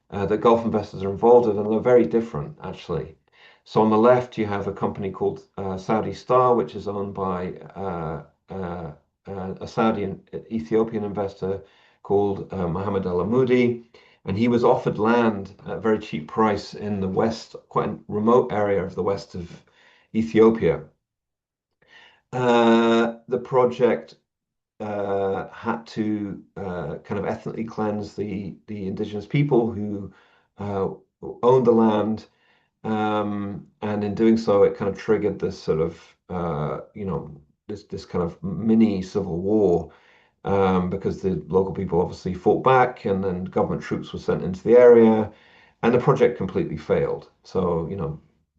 that Gulf investors are involved in, and they're very different actually. So on the left, you have a company called Saudi Star, which is owned by a Saudi and Ethiopian investor called Mohammed Al Amoudi, and he was offered land at a very cheap price in the west, quite a remote area of the west of Ethiopia. The project had to kind of ethnically cleanse the indigenous people who uh, owned the land, and in doing so, it kind of triggered this sort of this kind of mini civil war, because the local people obviously fought back, and then government troops were sent into the area, and the project completely failed. So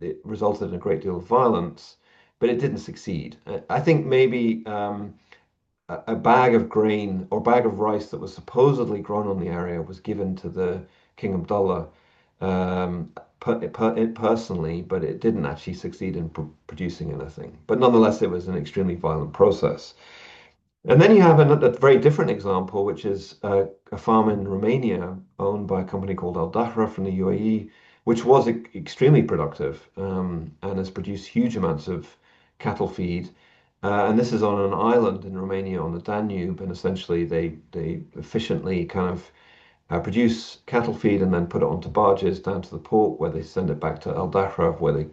it resulted in a great deal of violence, but it didn't succeed. I think maybe. A bag of grain or bag of rice that was supposedly grown on the area was given to the King Abdullah, personally, but it didn't actually succeed in producing anything. But nonetheless, it was an extremely violent process. And then you have another very different example, which is a farm in Romania owned by a company called Al Dahra from the UAE, which was extremely productive, and has produced huge amounts of cattle feed. And this is on an island in Romania on the Danube, and essentially they efficiently kind of produce cattle feed and then put it onto barges down to the port where they send it back to Al Dahra, where they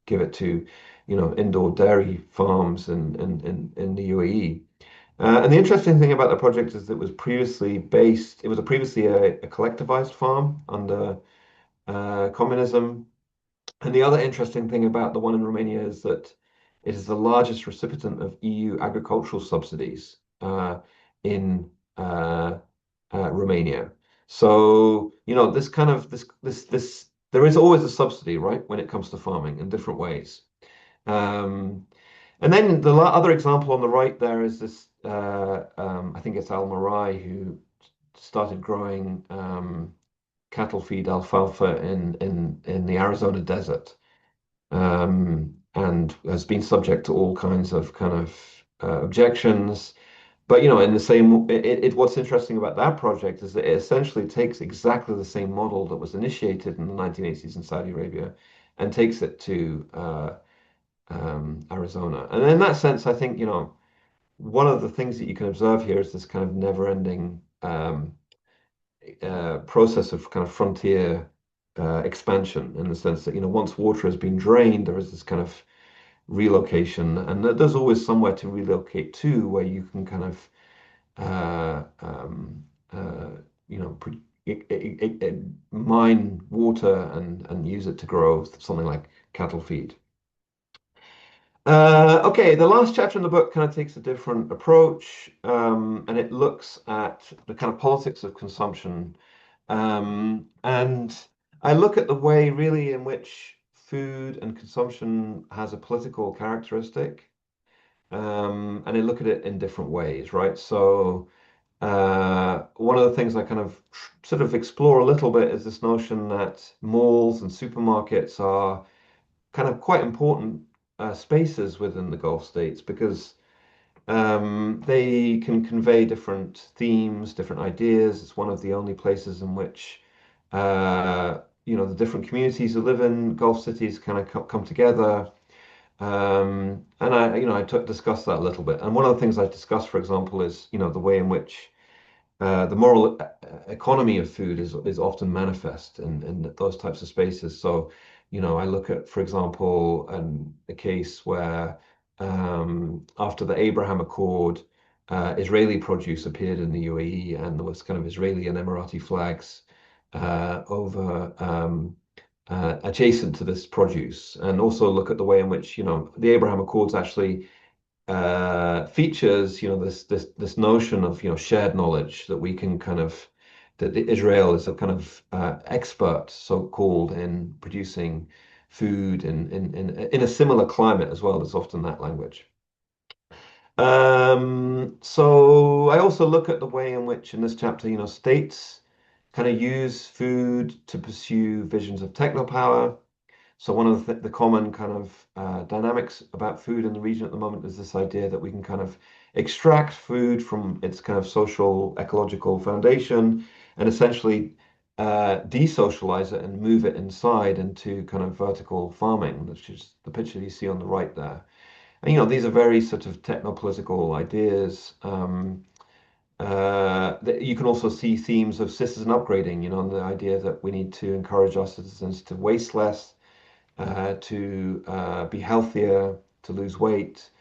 give it to, indoor dairy farms in the UAE. And the interesting thing about the project is that it was previously a collectivized farm under communism. And the other interesting thing about the one in Romania is that it is the largest recipient of EU agricultural subsidies in Romania. So, this kind of this there is always a subsidy, right, when it comes to farming in different ways. Um, and then the other example on the right there is this, I think it's Al Marai who started growing cattle feed alfalfa in the Arizona desert, and has been subject to all kinds of kind of objections. But in the same, what's interesting about that project is that it essentially takes exactly the same model that was initiated in the 1980s in Saudi Arabia and takes it to Arizona. And in that sense, I think, one of the things that you can observe here is this kind of never-ending process of kind of frontier expansion, in the sense that, once water has been drained, there is this kind of relocation, and there's always somewhere to relocate to where you can kind of uh, um, uh, you know, pre mine water and use it to grow something like cattle feed. Okay, the last chapter in the book kind of takes a different approach, and it looks at the kind of politics of consumption. And I look at the way really in which food and consumption has a political characteristic. and I look at it in different ways, right? So one of the things I kind of sort of explore a little bit is this notion that malls and supermarkets are kind of quite important spaces within the Gulf states because they can convey different themes, different ideas. It's one of the only places in which the different communities who live in Gulf cities kind of come together. And I discussed that a little bit. And one of the things I discussed, for example, is, the way in which the moral economy of food is often manifest in those types of spaces. So, I look at, for example, a case where after the Abraham Accord, Israeli produce appeared in the UAE, and there was kind of Israeli and Emirati flags over adjacent to this produce, and also look at the way in which the Abraham Accords actually features, this notion of shared knowledge that we can kind of that Israel is a kind of expert, so-called, in producing food in a similar climate as well. There's often that language. So I also look at the way in which in this chapter, states kind of use food to pursue visions of technopower. So one of the common kind of dynamics about food in the region at the moment is this idea that we can kind of extract food from its kind of social, ecological foundation and essentially desocialize it and move it inside into kind of vertical farming, which is the picture you see on the right there. And these are very sort of techno-political ideas. That you can also see themes of citizen upgrading, the idea that we need to encourage our citizens to waste less, to be healthier, to lose weight.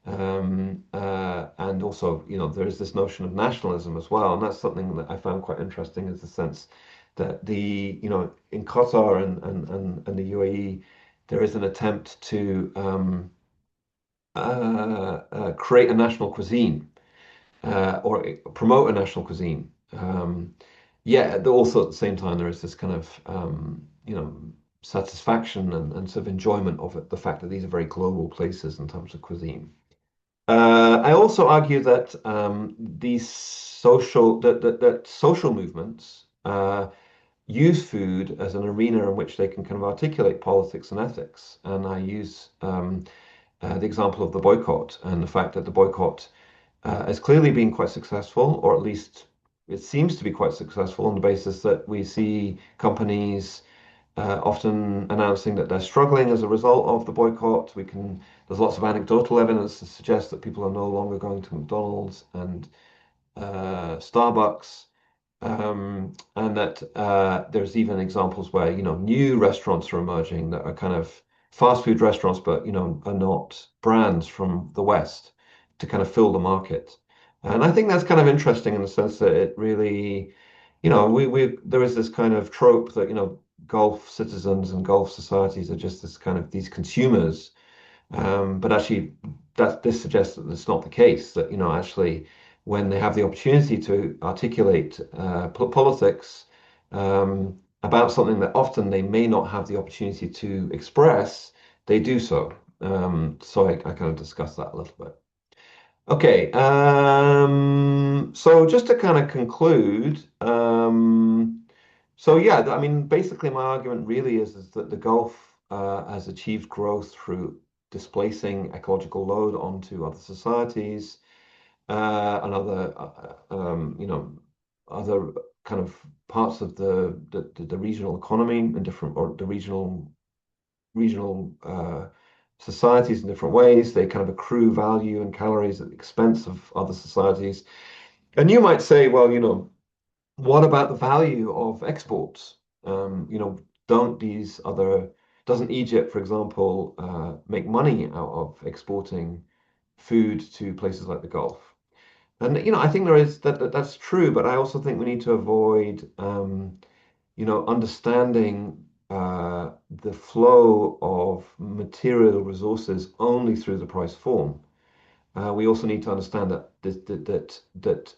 And also, there is this notion of nationalism as well. And that's something that I found quite interesting, is the sense that in Qatar and the UAE, there is an attempt to create a national cuisine, or promote a national cuisine. Yeah, also at the same time, there is this kind of, satisfaction and sort of enjoyment of it, the fact that these are very global places in terms of cuisine. I also argue that these that social movements use food as an arena in which they can kind of articulate politics and ethics. And I use the example of the boycott, and the fact that the boycott has clearly been quite successful, or at least it seems to be quite successful, on the basis that we see companies often announcing that they're struggling as a result of the boycott. There's lots of anecdotal evidence to suggest that people are no longer going to McDonald's and Starbucks, and that there's even examples where new restaurants are emerging that are kind of fast food restaurants, but are not brands from the West, to kind of fill the market. And I think that's kind of interesting in the sense that it really, we there is this kind of trope that Gulf citizens and Gulf societies are just this kind of these consumers, but actually, this suggests that it's not the case. That actually, when they have the opportunity to articulate politics about something that often they may not have the opportunity to express, they do so. So I kind of discuss that a little bit. Okay, so just to kind of conclude, so yeah, I mean, basically my argument really is that the Gulf has achieved growth through displacing ecological load onto other societies, and other, other kind of parts of the regional economy in different, or the regional societies in different ways. They kind of accrue value and calories at the expense of other societies. And you might say, well, what about the value of exports? Don't these other, doesn't Egypt, for example, make money out of exporting food to places like the Gulf? And I think there is that's true, but I also think we need to avoid understanding the flow of material resources only through the price form. We also need to understand that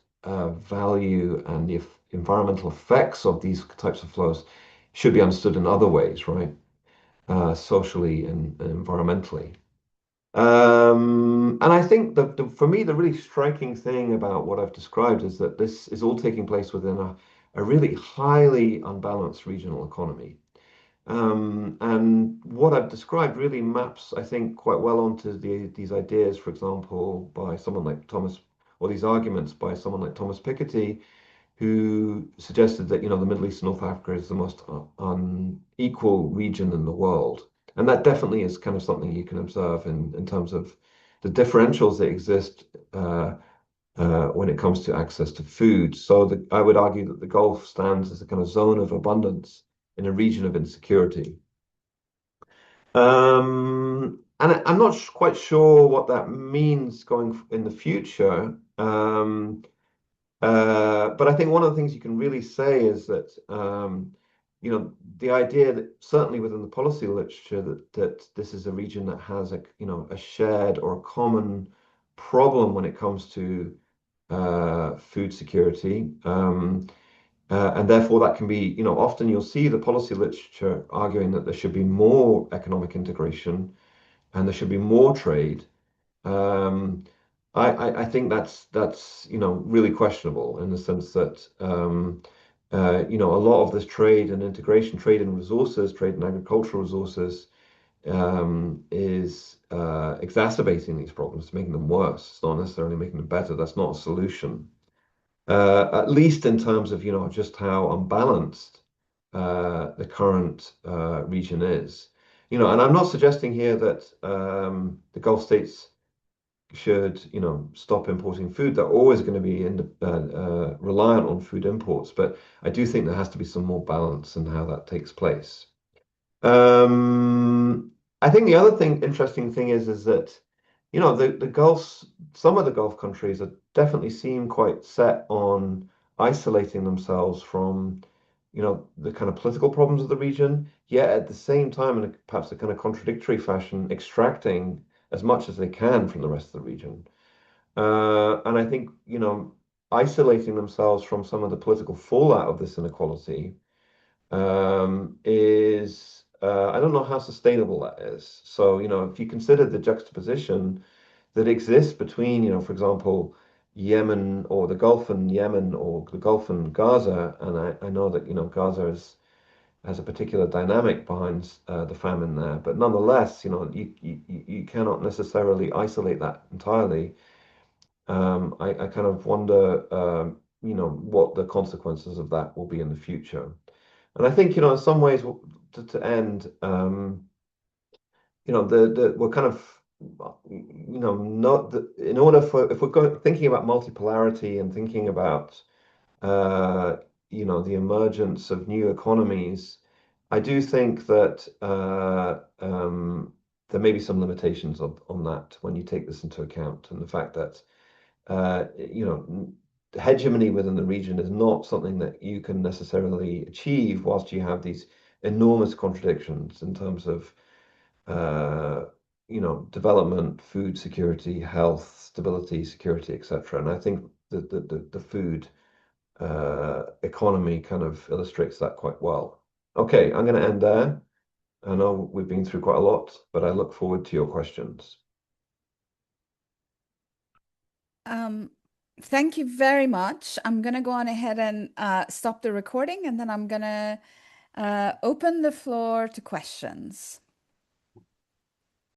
value and the environmental effects of these types of flows should be understood in other ways, right? Socially and environmentally. And I think for me, the really striking thing about what I've described is that this is all taking place within a really highly unbalanced regional economy. And what I've described really maps, I think, quite well onto these ideas, for example, by someone like Thomas, or these arguments by someone like Thomas Piketty, who suggested that, the Middle East and North Africa is the most unequal region in the world. And that definitely is kind of something you can observe in terms of the differentials that exist when it comes to access to food. So I would argue that the Gulf stands as a kind of zone of abundance in a region of insecurity. And I'm not quite sure what that means going in the future. But I think one of the things you can really say is that, the idea that certainly within the policy literature that this is a region that has a shared or a common problem when it comes to food security. And therefore that can be, often you'll see the policy literature arguing that there should be more economic integration and there should be more trade. Um, I think that's really questionable in the sense that a lot of this trade and integration, trade in resources, trade in agricultural resources, is exacerbating these problems, making them worse. It's not necessarily making them better. That's not a solution. At least in terms of just how unbalanced the current region is. And I'm not suggesting here that the Gulf states should, stop importing food. They're always going to be reliant on food imports, but I do think there has to be some more balance in how that takes place. Um, I think the other interesting thing is that, the Gulf, some of the Gulf countries are definitely seem quite set on isolating themselves from, the kind of political problems of the region, yet at the same time, in perhaps a kind of contradictory fashion, extracting as much as they can from the rest of the region. And I think, isolating themselves from some of the political fallout of this inequality is I don't know how sustainable that is. So, if you consider the juxtaposition that exists between, for example, Yemen or the Gulf and Yemen or the Gulf and Gaza, and I know that, Gaza has a particular dynamic behind the famine there, but nonetheless, you cannot necessarily isolate that entirely. I kind of wonder, what the consequences of that will be in the future. And I think, in some ways, to end, we're kind of, not in order for if we're thinking about multipolarity and thinking about, uh, the emergence of new economies, I do think that there may be some limitations on that when you take this into account, and the fact that hegemony within the region is not something that you can necessarily achieve whilst you have these enormous contradictions in terms of, uh, development, food security, health, stability, security, etc. And I think that the food economy kind of illustrates that quite well. Okay, I'm going to end there. I know we've been through quite a lot, but I look forward to your questions. Um, Thank you very much. I'm going to go on ahead and stop the recording, and then I'm going to open the floor to questions.